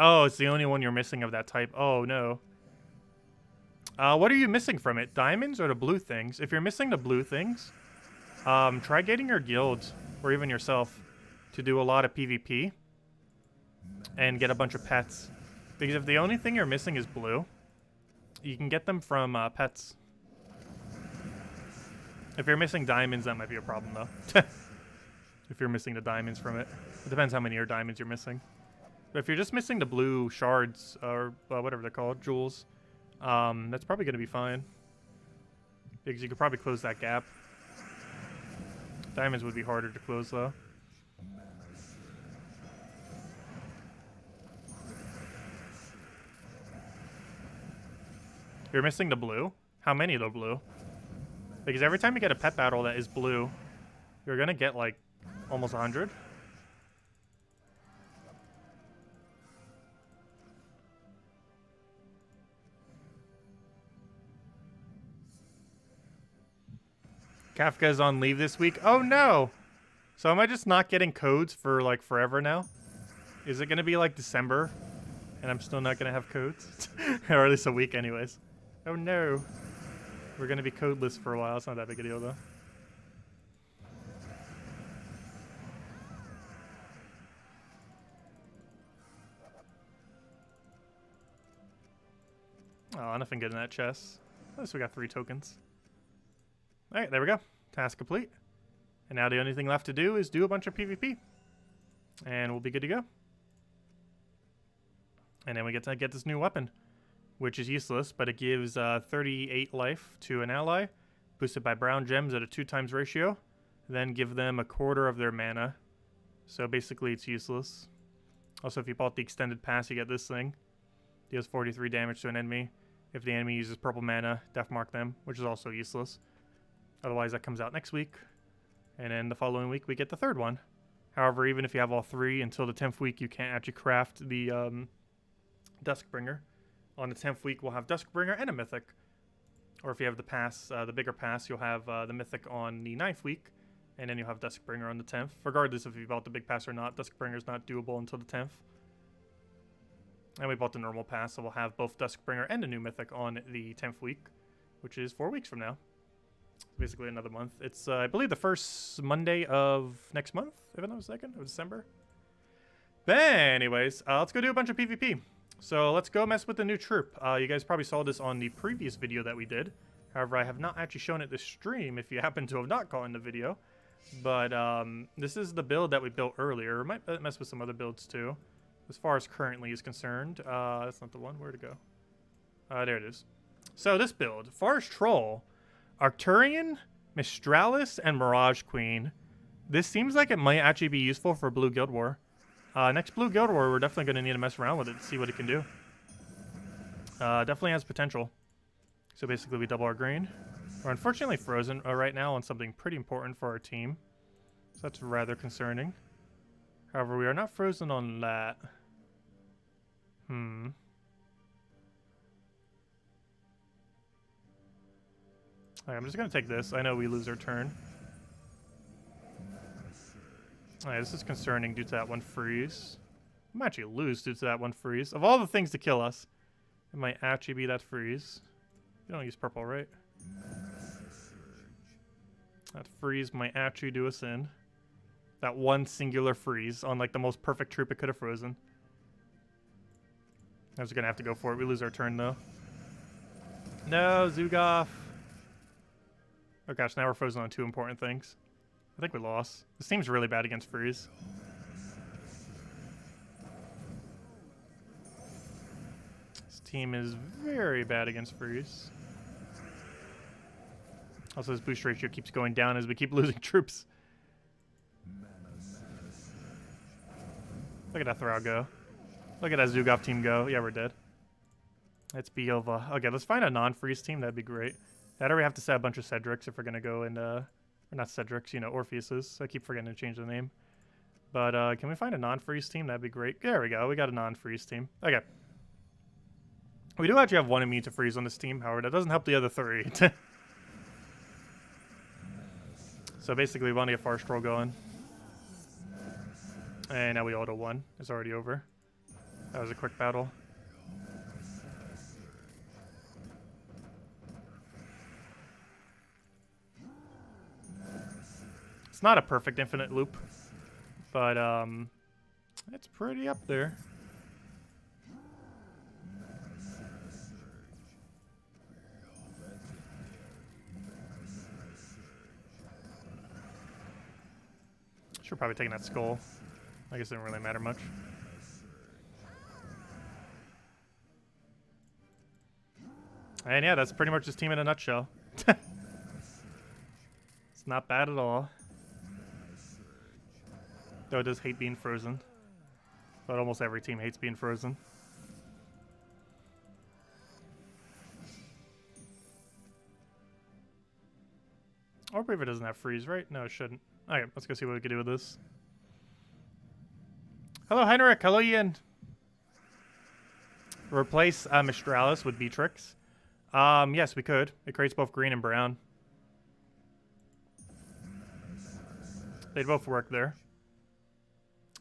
Oh, it's the only one you're missing of that type. Oh, no. What are you missing from it? Diamonds or the blue things? If you're missing the blue things, try getting your guilds, or even yourself, to do a lot of PvP and get a bunch of pets. Because if the only thing you're missing is blue, you can get them from pets. If you're missing diamonds, that might be a problem, though. If you're missing the diamonds from it. It depends how many of your diamonds you're missing. But if you're just missing the blue shards, or whatever they're called, jewels, that's probably going to be fine. Because you could probably close that gap. Diamonds would be harder to close, though. You're missing the blue? How many of the blue? Because every time you get a pet battle that is blue, you're going to get, like, almost 100. Kafka's on leave this week. Oh, no! So am I just not getting codes for, like, forever now? Is it going to be, like, December? And I'm still not going to have codes? Or at least a week anyways. Oh, no. We're going to be codeless for a while. It's not that big a deal, though. Oh, nothing good in that chest. At least we got 3 tokens. Alright, there we go. Task complete. And now the only thing left to do is do a bunch of PvP. And we'll be good to go. And then we get to get this new weapon, which is useless, but it gives 38 life to an ally, boosted by brown gems at a 2x ratio, then give them a quarter of their mana. So basically it's useless. Also, if you bought the extended pass, you get this thing. Deals 43 damage to an enemy. If the enemy uses purple mana, death mark them, which is also useless. Otherwise, that comes out next week. And then the following week, we get the third one. However, even if you have all 3, until the 10th week, you can't actually craft the Duskbringer. On the 10th week, we'll have Duskbringer and a Mythic. Or if you have the pass, the bigger pass, you'll have the Mythic on the 9th week. And then you'll have Duskbringer on the 10th. Regardless if you bought the big pass or not, Duskbringer is not doable until the 10th. And we bought the normal pass, so we'll have both Duskbringer and a new Mythic on the 10th week, which is 4 weeks from now. Basically another month. It's, I believe, the first Monday of next month, if I'm not mistaken, of December. But anyways, let's go do a bunch of PvP. So let's go mess with the new troop. You guys probably saw this on the previous video that we did. However, I have not actually shown it this stream if you happen to have not caught in the video. But this is the build that we built earlier. We might mess with some other builds too, as far as currently is concerned. That's not the one. Where'd it go? There it is. So this build, Forest Troll, Arcturian, Mistralis, and Mirage Queen. This seems like it might actually be useful for Blue Guild War. Next Blue Guild War, we're definitely going to need to mess around with it to see what it can do. Definitely has potential. So basically we double our green. We're unfortunately frozen right now on something pretty important for our team. So that's rather concerning. However, we are not frozen on that. Alright, I'm just going to take this. I know we lose our turn. Alright, this is concerning due to that one freeze. I might actually lose due to that one freeze. Of all the things to kill us, it might actually be that freeze. You don't use purple, right? That freeze might actually do us in. That one singular freeze on like the most perfect troop it could have frozen. I was going to have to go for it. We lose our turn though. No, Zugoff. Oh gosh, now we're frozen on 2 important things. I think we lost. This team's really bad against freeze. This team is very bad against freeze. Also, this boost ratio keeps going down as we keep losing troops. Look at that Thrall go. Look at that Zugoff team go. Yeah, we're dead. It's Biova. Okay, let's find a non-freeze team. That'd be great. That or we have to set a bunch of Cedrics if we're going to go and... or not Cedrics, you know, Orpheuses. I keep forgetting to change the name. But can we find a non-freeze team? That'd be great. There we go. We got a non-freeze team. Okay. We do actually have 1 immune to freeze on this team. However, that doesn't help the other 3. So basically, we want to get Forest Troll going. And now we auto 1. It's already over. That was a quick battle. It's not a perfect infinite loop, but it's pretty up there. Should probably taken that skull. I guess it didn't really matter much. And yeah, that's pretty much his team in a nutshell. It's not bad at all. Though it does hate being frozen. But almost every team hates being frozen. Or if it doesn't have freeze, right? No, it shouldn't. Okay, let's go see what we can do with this. Hello, Heinrich. Hello, Ian. Replace Mistralis with Beatrix. Yes, we could. It creates both green and brown. They'd both work there.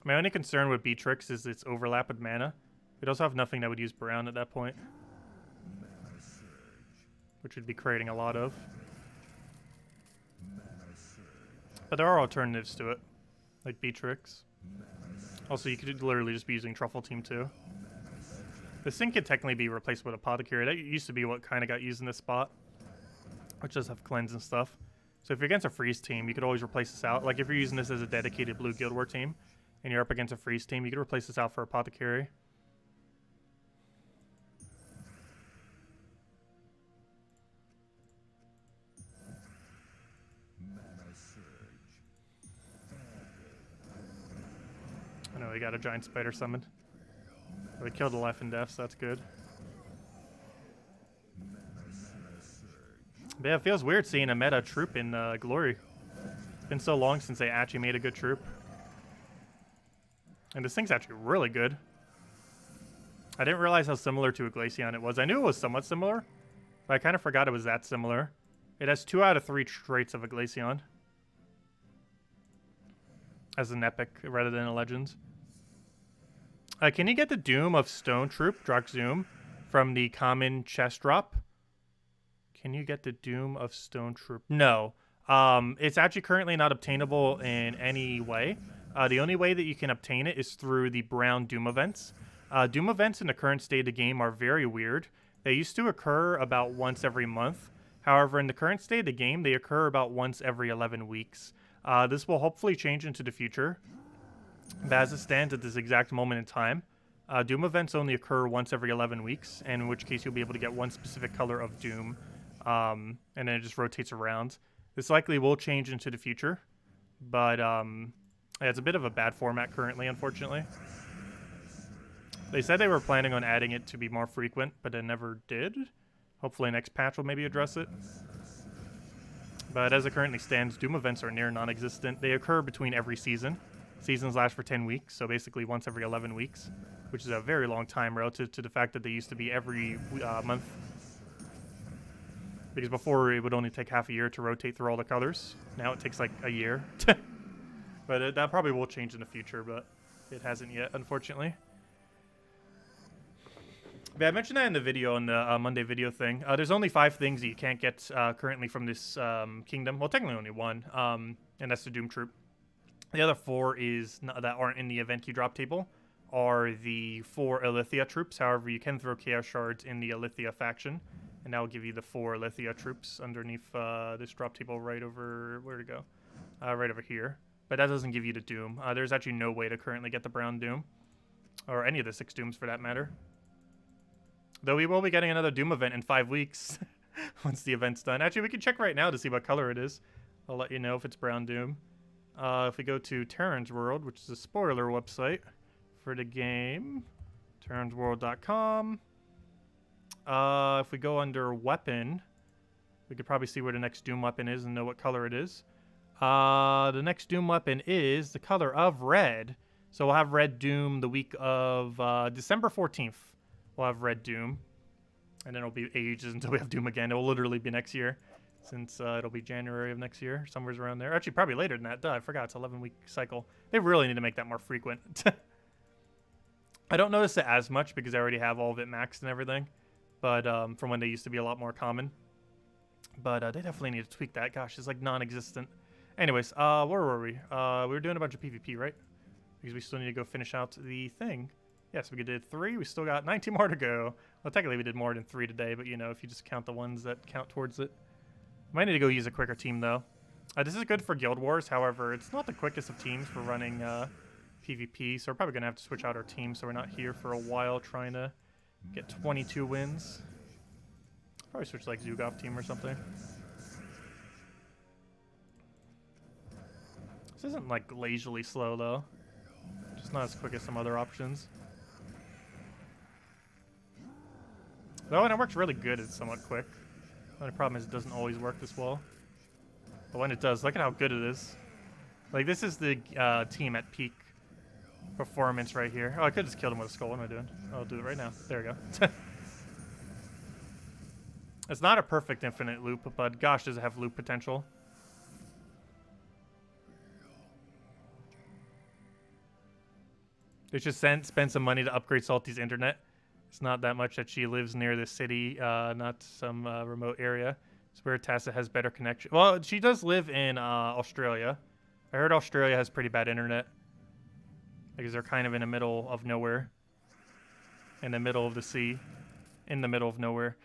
My only concern with Beatrix is its overlap with mana. We'd also have nothing that would use brown at that point, which would be creating a lot of. But there are alternatives to it, like Beatrix. Also, you could literally just be using Truffle Team too. This thing could technically be replaced with Apothecary. That used to be what kind of got used in this spot, which does have cleanse and stuff. So if you're against a freeze team, you could always replace this out. Like if you're using this as a dedicated blue Guild War team, and you're up against a freeze team, you could replace this out for Apothecary. I know we got a giant spider summoned. We killed the life and death, so that's good. But yeah, it feels weird seeing a meta troop in Glory. It's been so long since they actually made a good troop. And this thing's actually really good. I didn't realize how similar to a Glaceon it was. I knew it was somewhat similar, but I kind of forgot it was that similar. It has 2 out of 3 traits of a Glaceon as an epic rather than a legend. Can you get the Doom of Stone Troop, Drock Zoom, from the common chest drop? Can you get the Doom of Stone Troop? No. It's actually currently not obtainable in any way. The only way that you can obtain it is through the brown Doom events. Doom events in the current state of the game are very weird. They used to occur about once every month. However, in the current state of the game, they occur about once every 11 weeks. This will hopefully change into the future. But as it stands at this exact moment in time, Doom events only occur once every 11 weeks, in which case you'll be able to get one specific color of Doom, and then it just rotates around. This likely will change into the future, but yeah, it's a bit of a bad format currently, unfortunately. They said they were planning on adding it to be more frequent, but it never did. Hopefully next patch will maybe address it. But as it currently stands, Doom events are near non-existent. They occur between every season. Seasons last for 10 weeks, so basically once every 11 weeks, which is a very long time relative to the fact that they used to be every month. Because before it would only take half a year to rotate through all the colors. Now it takes like a year. But that probably will change in the future, but it hasn't yet, unfortunately. But I mentioned that in the video, on the Monday video thing. There's only 5 things that you can't get currently from this kingdom. Well, technically only 1, and that's the Doom Troop. The other 4 that aren't in the event queue drop table are the 4 Elithia troops. However, you can throw Chaos Shards in the Elithia faction, and that will give you the 4 Elithia troops underneath this drop table right over, where to go? Right over here. But that doesn't give you the Doom. There's actually no way to currently get the brown Doom, or any of the 6 Dooms for that matter. Though we will be getting another Doom event in 5 weeks once the event's done. Actually, we can check right now to see what color it is. I'll let you know if it's brown Doom. If we go to RimWorld, which is a spoiler website for the game, RimWorld.com. If we go under weapon, we could probably see where the next Doom weapon is and know what color it is. The next Doom weapon is the color of red. So we'll have red Doom the week of December 14th. We'll have red Doom. And then it'll be ages until we have Doom again. It will literally be next year, since it'll be January of next year, somewhere around there. Actually, probably later than that. Duh, I forgot. It's an 11-week cycle. They really need to make that more frequent. I don't notice it as much because I already have all of it maxed and everything. But from when they used to be a lot more common. But they definitely need to tweak that. Gosh, it's like non-existent. Anyways, where were we? We were doing a bunch of PvP, right? Because we still need to go finish out the thing. Yes, we did 3. We still got 19 more to go. Well, technically we did more than 3 today, but you know, if you just count the ones that count towards it. Might need to go use a quicker team though. This is good for Guild Wars, however, it's not the quickest of teams for running PvP, so we're probably going to have to switch out our team so we're not here for a while trying to get 22 wins. Probably switch like Zugov team or something. This isn't like lazily slow though. Just not as quick as some other options. Though when it works really good, it's somewhat quick. The only problem is it doesn't always work this well. But when it does, look at how good it is. Like this is the team at peak performance right here. Oh, I could just kill him with a skull. What am I doing? I'll do it right now. There we go. It's not a perfect infinite loop, but gosh, does it have loop potential. They should spend some money to upgrade Salty's internet. It's not that much that she lives near the city, not some remote area. It's where Tacet has better connection. Well, she does live in Australia. I heard Australia has pretty bad internet. Because they're kind of in the middle of nowhere. In the middle of the sea. In the middle of nowhere.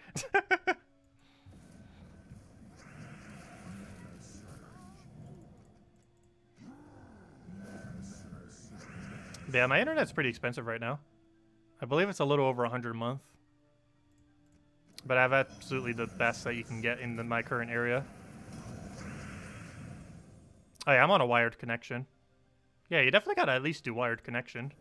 Yeah, my internet's pretty expensive right now. I believe it's a little over 100 a month. But I have absolutely the best that you can get in my current area. Oh yeah, I'm on a wired connection. Yeah, you definitely gotta at least do wired connection.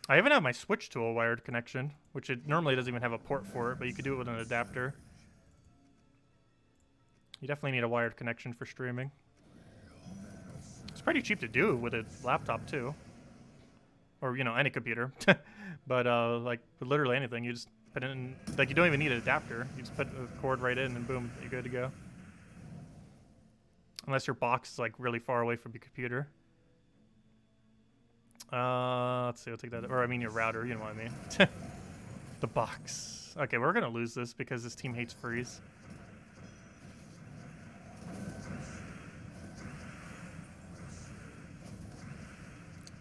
I even have my Switch to a wired connection, which it normally doesn't even have a port for it, but you could do it with an adapter. You definitely need a wired connection for streaming. It's pretty cheap to do with a laptop too. Or, you know, any computer. But, like, literally anything. You just put it in, like, you don't even need an adapter. You just put a cord right in and boom, you're good to go. Unless your box is, like, really far away from your computer. Let's see, I'll take that. Or, I mean, your router, you know what I mean. The box. Okay, we're gonna lose this because this team hates freeze.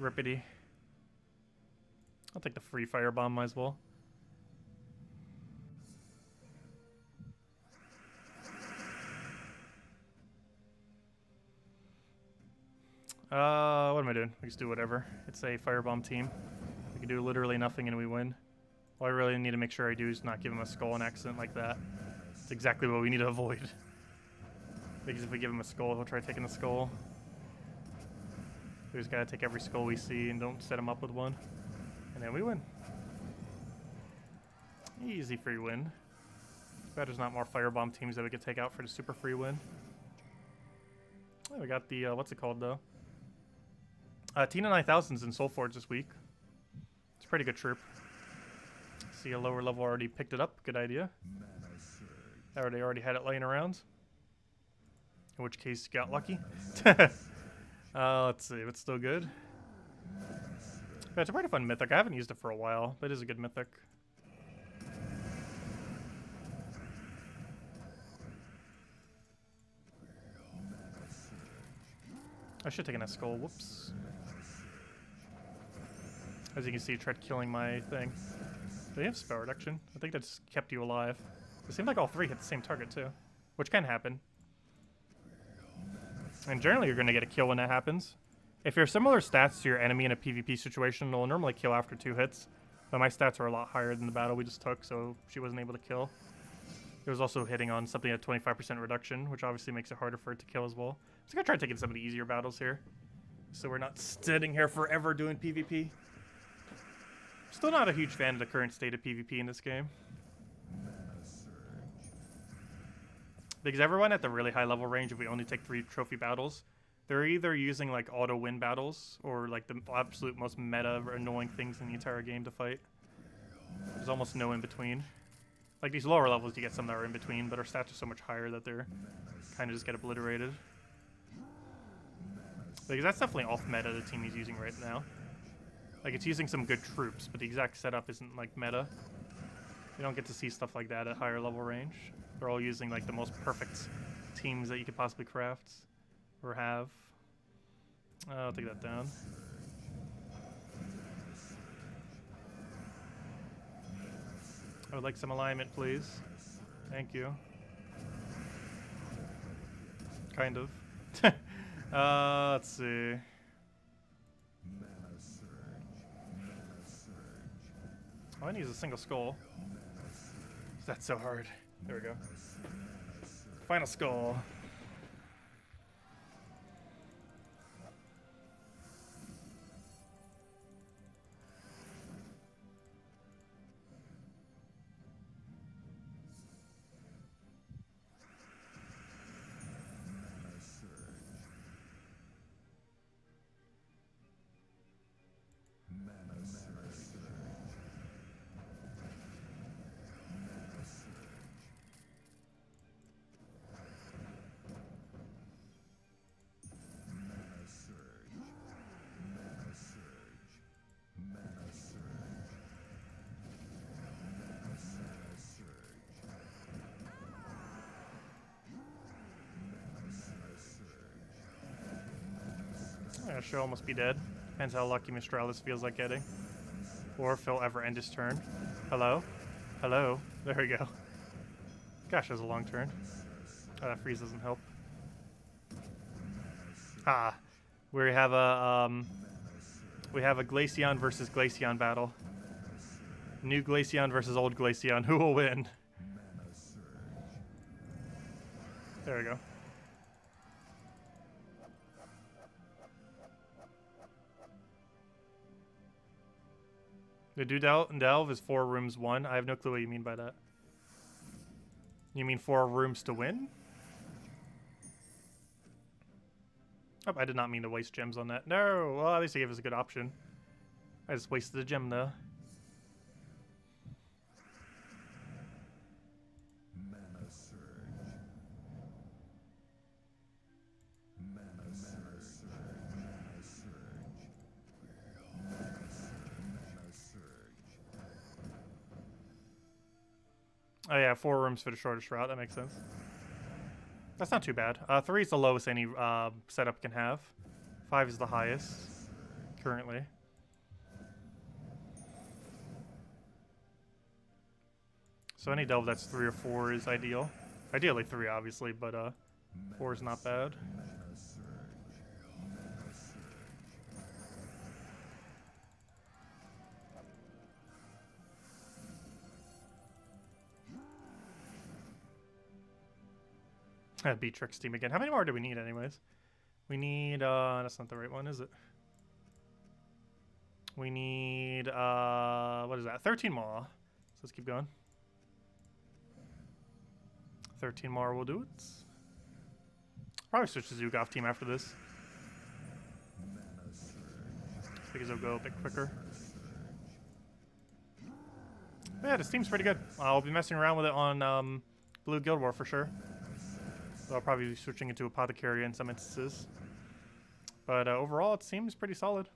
Rippity. I'll take the free firebomb, might as well. What am I doing? We just do whatever. It's a firebomb team. We can do literally nothing and we win. All I really need to make sure I do is not give him a skull on accident like that. It's exactly what we need to avoid. Because if we give him a skull, he'll try taking the skull. We just gotta take every skull we see and don't set him up with one. And then we win. Easy free win. Bet there's not more firebomb teams that we could take out for the super free win. Oh, we got the, what's it called though? Tina 9000's in Soulforge this week. It's a pretty good troop. See a lower level already picked it up. Good idea. They already had it laying around. In which case, got lucky. Let's see if it's still good. Yeah, it's a pretty fun mythic. I haven't used it for a while, but it is a good mythic. I should have taken a skull. Whoops. As you can see, it tried killing my thing. Do you have spell reduction? I think that just kept you alive. It seemed like all 3 hit the same target too, which can happen. And generally you're going to get a kill when that happens. If you're similar stats to your enemy in a PvP situation, they'll normally kill after 2 hits. But my stats are a lot higher than the battle we just took, so she wasn't able to kill. It was also hitting on something at 25% reduction, which obviously makes it harder for it to kill as well. So I'm going to try taking some of the easier battles here. So we're not sitting here forever doing PvP. Still not a huge fan of the current state of PvP in this game. Because everyone at the really high level range, if we only take 3 trophy battles, they're either using like auto win battles or like the absolute most meta annoying things in the entire game to fight. There's almost no in between. Like these lower levels you get some that are in between, but our stats are so much higher that they're kind of just get obliterated. Because that's definitely off meta the team he's using right now. Like, it's using some good troops, but the exact setup isn't, like, meta. You don't get to see stuff like that at higher level range. They're all using, like, the most perfect teams that you could possibly craft or have. I'll take that down. I would like some alignment, please. Thank you. Kind of. Let's see. Oh, I need a single skull. That's so hard. There we go. Final skull. Yeah, she'll almost be dead. Depends how lucky Mistralis feels like getting. Or if he'll ever end his turn. Hello? Hello? There we go. Gosh, that was a long turn. Oh, that freeze doesn't help. Ah. We have a Glaceon versus Glaceon battle. New Glaceon versus old Glaceon. Who will win? There we go. The Delve is 4 rooms 1. I have no clue what you mean by that. You mean 4 rooms to win? Oh, I did not mean to waste gems on that. No! Well, at least they gave us a good option. I just wasted a gem, though. Oh yeah, 4 rooms for the shortest route. That makes sense. That's not too bad. 3 is the lowest any setup can have. 5 is the highest currently. So any delve that's 3 or 4 is ideal. Ideally 3, obviously, but 4 is not bad. Beat Trick's team again. How many more do we need, anyways? We need, that's not the right one, is it? We need, what is that? 13 more. So let's keep going. 13 more will do it. Probably switch to Zoogoff team after this. Because it'll go a bit quicker. But yeah, this team's pretty good. I'll be messing around with it on Blue Guild War for sure. So I'll probably be switching into Apothecary in some instances. But overall, it seems pretty solid.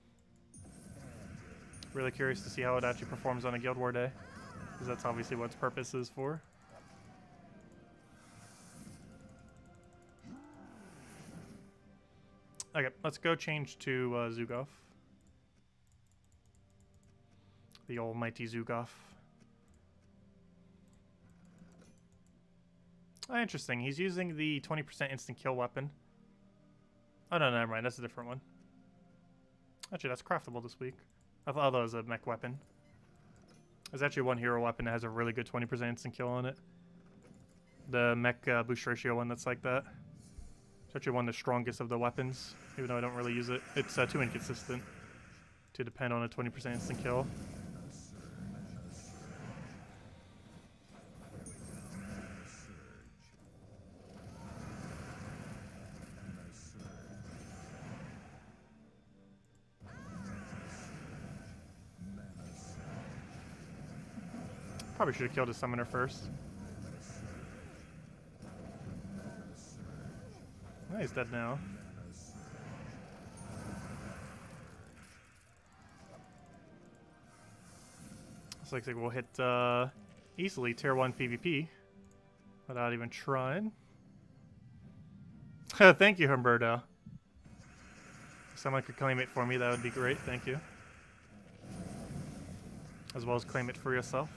Really curious to see how it actually performs on a Guild War day. Because that's obviously what its purpose is for. Okay, let's go change to Zoogoff. The almighty Zoogoff. Oh, interesting. He's using the 20% instant kill weapon. Oh, no, never mind. That's a different one. Actually, that's craftable this week. I thought that was a mech weapon. There's actually one hero weapon that has a really good 20% instant kill on it. The mech boost ratio one that's like that. It's actually one of the strongest of the weapons, even though I don't really use it. It's too inconsistent to depend on a 20% instant kill. Probably should have killed his summoner first. Oh, he's dead now. like we'll hit easily tier 1 PvP without even trying. Thank you, Humberto. If someone could claim it for me, that would be great. Thank you. As well as claim it for yourself.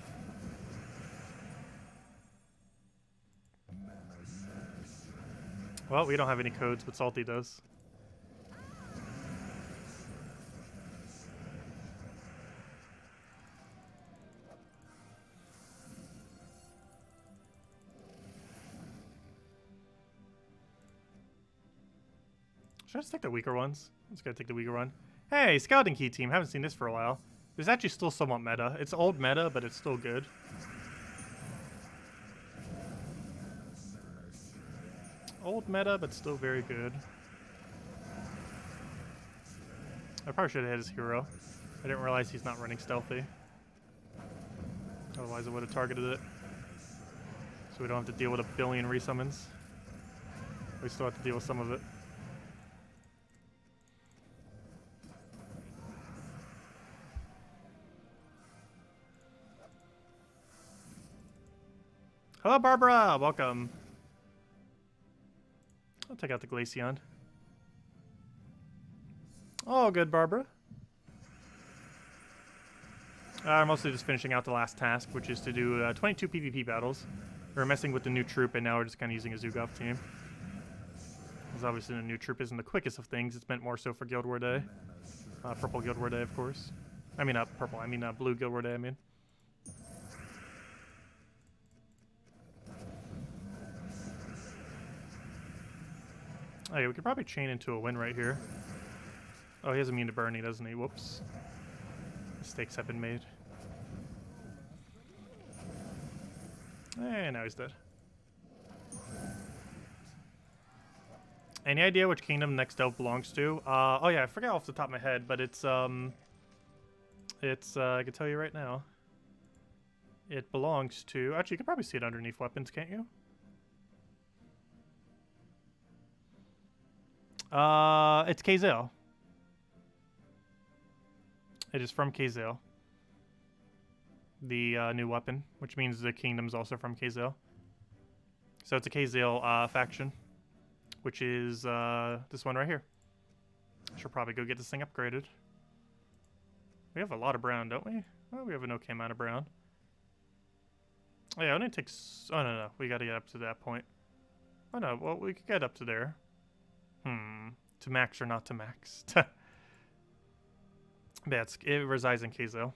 Well, we don't have any codes, but Salty does. Should I just take the weaker ones? I'm just gonna take the weaker one. Hey, Scouting Key team. Haven't seen this for a while. It's actually still somewhat meta. It's old meta, but it's still good. Old meta, but still very good. I probably should have hit his hero. I didn't realize he's not running stealthy. Otherwise I would have targeted it. So we don't have to deal with a billion resummons. We still have to deal with some of it. Hello, Barbara! Welcome. I'll take out the Glaceon. Oh, good, Barbara. I'm mostly just finishing out the last task, which is to do 22 PvP battles. We're messing with the new troop, and now we're just kind of using a Zugov team. Because obviously the new troop isn't the quickest of things. It's meant more so for Guild War Day. Purple Guild War Day, of course. I mean, not purple. I mean, blue Guild War Day, I mean. Oh yeah, we could probably chain into a win right here. Oh, he has immune to burning, doesn't he? Whoops. Mistakes have been made. And now he's dead. Any idea which kingdom next elf belongs to? Oh yeah, I forgot off the top of my head, but it's I can tell you right now. It belongs to, actually you can probably see it underneath weapons, can't you? It's Kazale. It is from Kazale. The new weapon, which means the kingdom's also from Kazale. So it's a Kazale faction, which is this one right here. Should probably go get this thing upgraded. We have a lot of brown, don't we? Oh, we have an okay amount of brown. Oh yeah, it only takes... Oh no, we gotta get up to that point. Oh no, well we could get up to there. To max or not to max. Yeah, it resides in Kazale.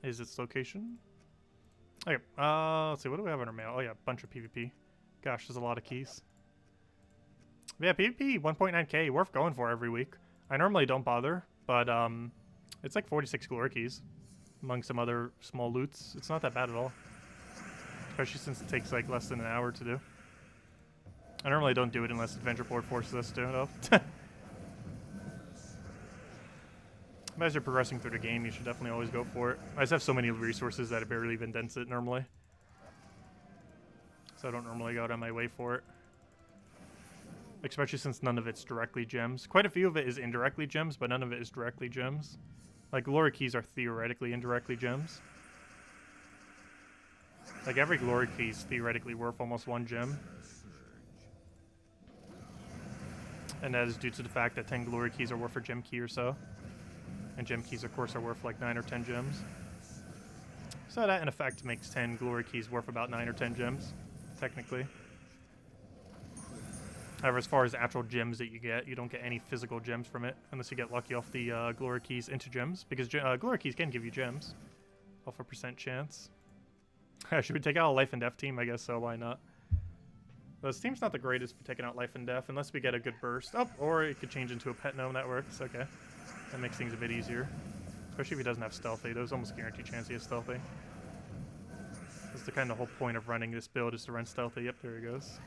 Is its location? Okay, let's see, what do we have in our mail? Oh yeah, a bunch of PvP. Gosh, there's a lot of keys. Yeah, PvP 1.9k, worth going for every week. I normally don't bother, but it's like 46 glory keys among some other small loots. It's not that bad at all. Especially since it takes like less than an hour to do. I normally don't do it unless Adventure Board forces us to, though. As you're progressing through the game, you should definitely always go for it. I just have so many resources that it barely even dents it normally. So I don't normally go out of my way for it. Especially since none of it's directly gems. Quite a few of it is indirectly gems, but none of it is directly gems. Like, glory keys are theoretically indirectly gems. Like, every glory key is theoretically worth almost 1 gem. And that is due to the fact that 10 glory keys are worth a gem key or so. And gem keys, of course, are worth like 9 or 10 gems. So that, in effect, makes 10 glory keys worth about 9 or 10 gems, technically. However, as far as actual gems that you get, you don't get any physical gems from it, unless you get lucky off the glory keys into gems, because glory keys can give you gems. Off a % chance. Should we take out a life and death team? I guess so, why not? This team's not the greatest for taking out life and death, unless we get a good burst. Oh, or it could change into a pet gnome, that works, okay. That makes things a bit easier. Especially if he doesn't have stealthy, there's almost guaranteed chance he has stealthy. That's the kind of whole point of running this build, is to run stealthy. Yep, there he goes.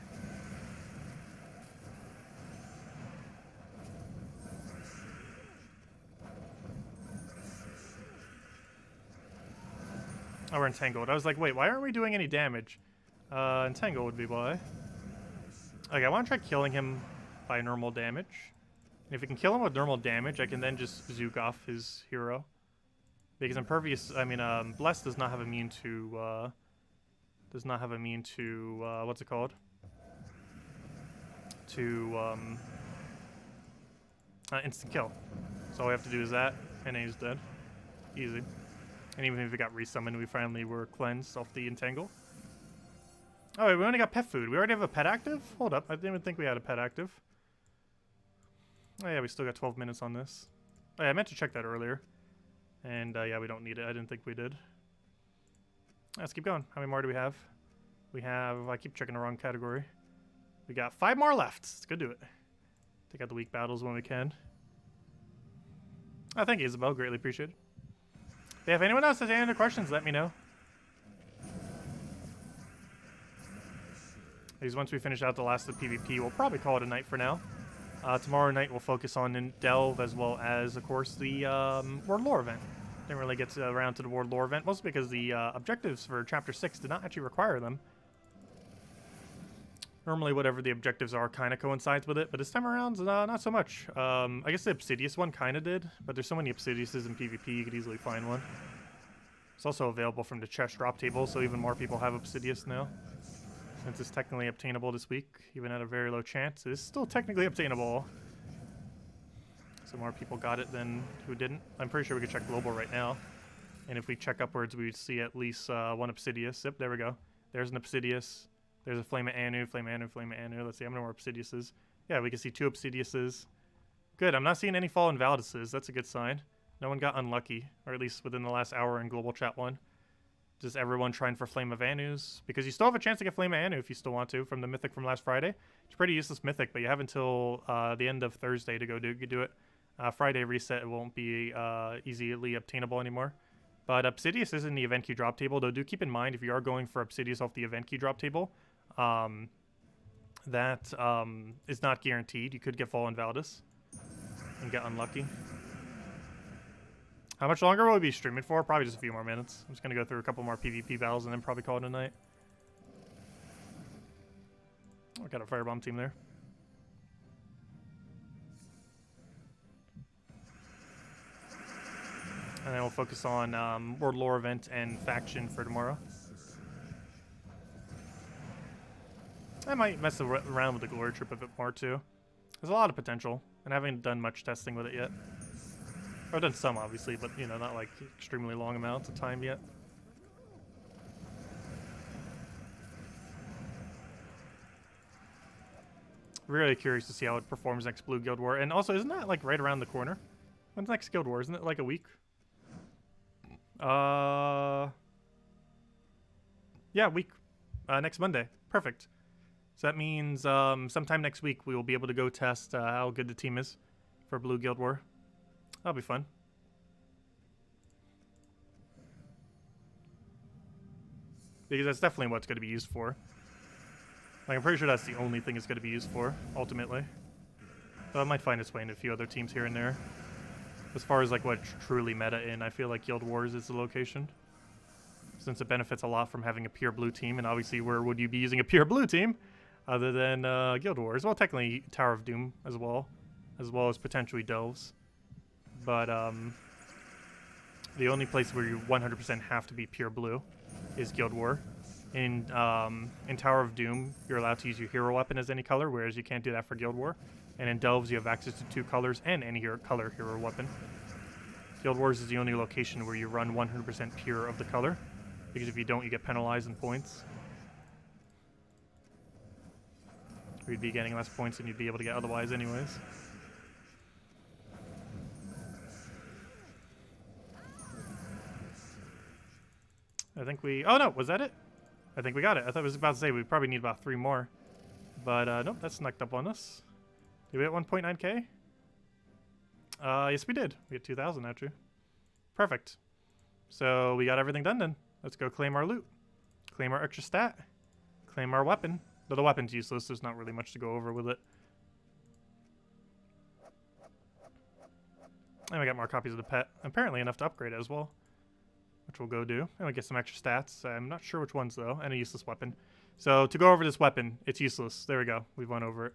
Oh, we're entangled. I was like, wait, why aren't we doing any damage? Entangled would be why. Okay, I want to try killing him by normal damage. And if we can kill him with normal damage, I can then just Zook off his hero. Because Impervious, I mean, Bless does not have immune to, what's it called? To, instant kill. So all we have to do is that, and then he's dead. Easy. And even if we got resummoned, we finally were cleansed off the Entangle. Oh, wait, we only got pet food. We already have a pet active? Hold up, I didn't even think we had a pet active. Oh yeah, we still got 12 minutes on this. Oh yeah, I meant to check that earlier. And yeah, we don't need it. I didn't think we did. Let's keep going. How many more do we have? We have, I keep checking the wrong category. We got 5 more left. Let's go do it. Take out the weak battles when we can. Oh, thank you, Isabel. Greatly appreciated. Yeah, if anyone else has any other questions, let me know. Because once we finish out the last of the PvP, we'll probably call it a night for now. Tomorrow night we'll focus on Delve as well as, of course, the World Lore event. Didn't really get around to the World Lore event, mostly because the objectives for Chapter 6 did not actually require them. Normally whatever the objectives are kind of coincides with it, but this time around, not so much. I guess the Obsidious one kind of did, but there's so many Obsidiuses in PvP, you could easily find one. It's also available from the chest drop table, so even more people have Obsidious now. Since it's technically obtainable this week, even at a very low chance, it is still technically obtainable. So more people got it than who didn't. I'm pretty sure we could check global right now. And if we check upwards, we would see at least one Obsidious. Yep, there we go. There's an Obsidious. There's a Flame of Anu, Flame of Anu, Flame of Anu. Let's see how many more Obsidiuses. Yeah, we can see 2 Obsidiuses. Good, I'm not seeing any Fallen Validuses. That's a good sign. No one got unlucky, or at least within the last hour in Global Chat 1. Just everyone trying for Flame of Anus, because you still have a chance to get Flame of Anu if you still want to, from the Mythic from last Friday. It's a pretty useless Mythic, but you have until the end of Thursday to go do it. Friday reset, it won't be easily obtainable anymore. But Obsidious is in the event queue drop table, though do keep in mind if you are going for Obsidious off the event queue drop table, that is not guaranteed. You could get Fallen Validus and get unlucky. How much longer will we be streaming for? Probably just a few more minutes. I'm just going to go through a couple more PvP battles and then probably call it a night. Oh, got a Firebomb team there. And then we'll focus on World Lore event and faction for tomorrow. I might mess around with the Glory Trip a bit more too. There's a lot of potential, and I haven't done much testing with it yet. I've done some, obviously, but, you know, not like extremely long amounts of time yet. Really curious to see how it performs next Blue Guild War. And also, isn't that, like, right around the corner? When's next Guild War? Isn't it, like, a week? Yeah, week. Next Monday. Perfect. So that means sometime next week we will be able to go test how good the team is for Blue Guild War. That'll be fun. Because that's definitely what it's going to be used for. Like, I'm pretty sure that's the only thing it's going to be used for, ultimately. Though it might find its way into a few other teams here and there. As far as, like, what truly meta in, I feel like Guild Wars is the location. Since it benefits a lot from having a pure blue team, and obviously where would you be using a pure blue team other than Guild Wars? Well, technically Tower of Doom as well as potentially Delves. But the only place where you 100% have to be pure blue is Guild War. In Tower of Doom, you're allowed to use your hero weapon as any color, whereas you can't do that for Guild War. And in Delves, you have access to 2 colors and any color hero weapon. Guild Wars is the only location where you run 100% pure of the color, because if you don't, you get penalized in points. Or you'd be getting less points than you'd be able to get otherwise anyways. I think we... Oh, no. Was that it? I think we got it. I thought I was about to say we probably need about 3 more. But, nope. That snuck up on us. Did we hit 1.9k? Yes, we did. We hit 2,000, actually. Perfect. So, we got everything done then. Let's go claim our loot. Claim our extra stat. Claim our weapon. Though the weapon's useless. There's not really much to go over with it. And we got more copies of the pet. Apparently enough to upgrade it as well. Which we'll go do. And we get some extra stats. I'm not sure which ones, though. And a useless weapon. So, to go over this weapon, it's useless. There we go. We've went over it.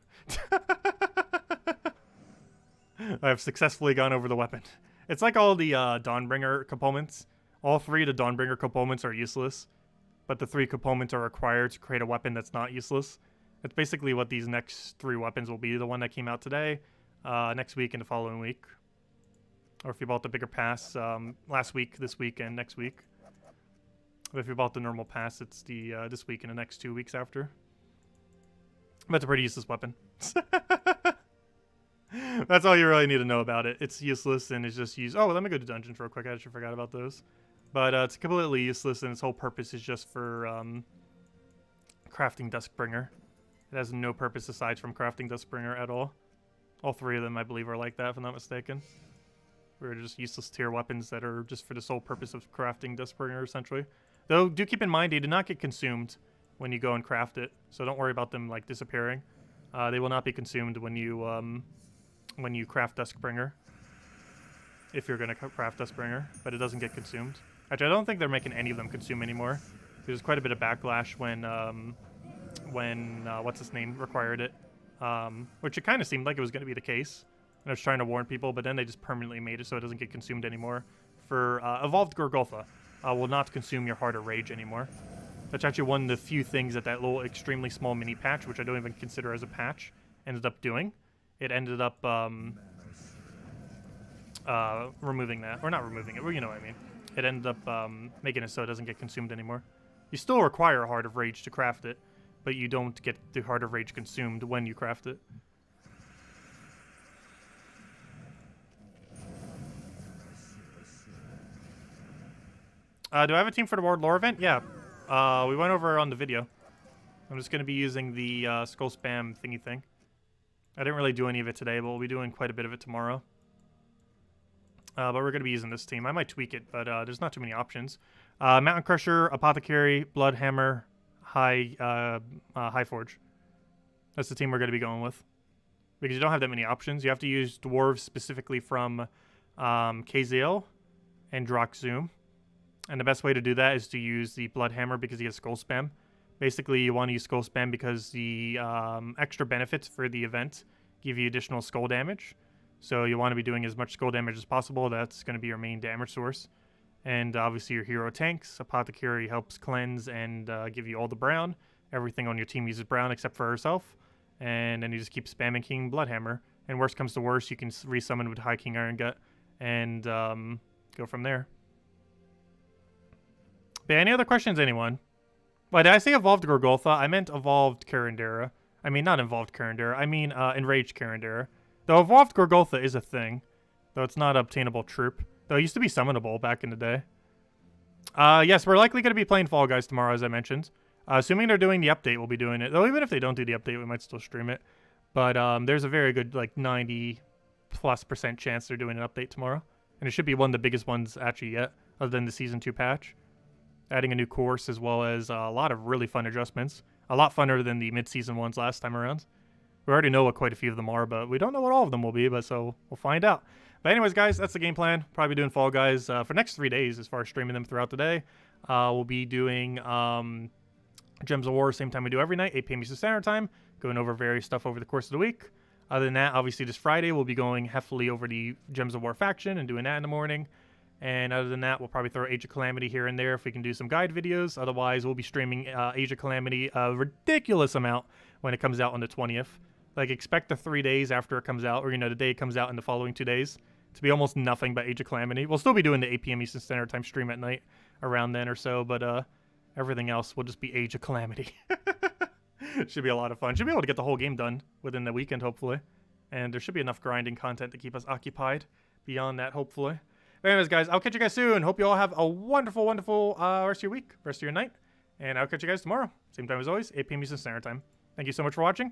I have successfully gone over the weapon. It's like all the Dawnbringer components. All 3 of the Dawnbringer components are useless, but the 3 components are required to create a weapon that's not useless. That's basically what these next 3 weapons will be. The one that came out today, next week, and the following week. Or if you bought the bigger pass last week, this week, and next week. But if you bought the normal pass, it's the this week and the next 2 weeks after. But it's a pretty useless weapon. That's all you really need to know about it. It's useless and it's just used. Oh, let me go to dungeons real quick. I actually forgot about those. But it's completely useless, and its whole purpose is just for crafting Duskbringer. It has no purpose aside from crafting Duskbringer at all. All 3 of them, I believe, are like that, if I'm not mistaken. We're just useless tier weapons that are just for the sole purpose of crafting Duskbringer, essentially. Though, do keep in mind, they do not get consumed when you go and craft it, so don't worry about them, like, disappearing. They will not be consumed when you craft Duskbringer. If you're going to craft Duskbringer, but it doesn't get consumed. Actually, I don't think they're making any of them consume anymore. There's quite a bit of backlash when what's his name required it, which it kind of seemed like it was going to be the case. And I was trying to warn people, but then they just permanently made it so it doesn't get consumed anymore. For Evolved Gorgolfa, will not consume your Heart of Rage anymore. That's actually one of the few things that little extremely small mini patch, which I don't even consider as a patch, ended up doing. It ended up removing that, or not removing it, well, you know what I mean. It ended up making it so it doesn't get consumed anymore. You still require a Heart of Rage to craft it, but you don't get the Heart of Rage consumed when you craft it. Do I have a team for the World Lore event? Yeah. We went over on the video. I'm just going to be using the skull spam thingy thing. I didn't really do any of it today, but we'll be doing quite a bit of it tomorrow. But we're going to be using this team. I might tweak it, but there's not too many options. Mountain Crusher, Apothecary, Bloodhammer, High Forge. That's the team we're going to be going with. Because you don't have that many options. You have to use Dwarves specifically from KZL and Drock Zoom. And the best way to do that is to use the Bloodhammer because he has Skull Spam. Basically, you want to use Skull Spam because the extra benefits for the event give you additional skull damage. So you want to be doing as much skull damage as possible. That's going to be your main damage source. And obviously your hero tanks. Apothecary helps cleanse and give you all the brown. Everything on your team uses brown except for herself. And then you just keep spamming King Bloodhammer. And worst comes to worst, you can resummon with High King Iron Gut and go from there. But any other questions, anyone? Why, did I say Evolved Gorgolfa? I meant Evolved Karandera. I mean, not Evolved Karandera. I mean Enraged Karandera. Though Evolved Gorgolfa is a thing. Though it's not obtainable troop. Though it used to be summonable back in the day. Yes, we're likely going to be playing Fall Guys tomorrow, as I mentioned. Assuming they're doing the update, we'll be doing it. Though even if they don't do the update, we might still stream it. But there's a very good, like, 90+% chance they're doing an update tomorrow. And it should be one of the biggest ones actually yet, other than the Season 2 patch. Adding a new course as well as a lot of really fun adjustments. A lot funner than the mid-season ones last time around. We already know what quite a few of them are, but we don't know what all of them will be, but so we'll find out. But anyways, guys, that's the game plan. Probably doing Fall Guys for the next 3 days as far as streaming them throughout the day. We'll be doing Gems of War same time we do every night, 8 p.m. Eastern Standard Time, going over various stuff over the course of the week. Other than that, obviously this Friday, we'll be going heavily over the Gems of War faction and doing that in the morning. And other than that, we'll probably throw Age of Calamity here and there if we can do some guide videos. Otherwise, we'll be streaming Age of Calamity a ridiculous amount when it comes out on the 20th. Like, expect the 3 days after it comes out, or, you know, the day it comes out in the following 2 days, to be almost nothing but Age of Calamity. We'll still be doing the 8 p.m. Eastern Standard Time stream at night around then or so, but everything else will just be Age of Calamity. Should be a lot of fun. Should be able to get the whole game done within the weekend, hopefully. And there should be enough grinding content to keep us occupied beyond that, hopefully. But anyways, guys, I'll catch you guys soon. Hope you all have a wonderful, wonderful rest of your week, rest of your night. And I'll catch you guys tomorrow. Same time as always, 8 p.m. Eastern Standard Time. Thank you so much for watching.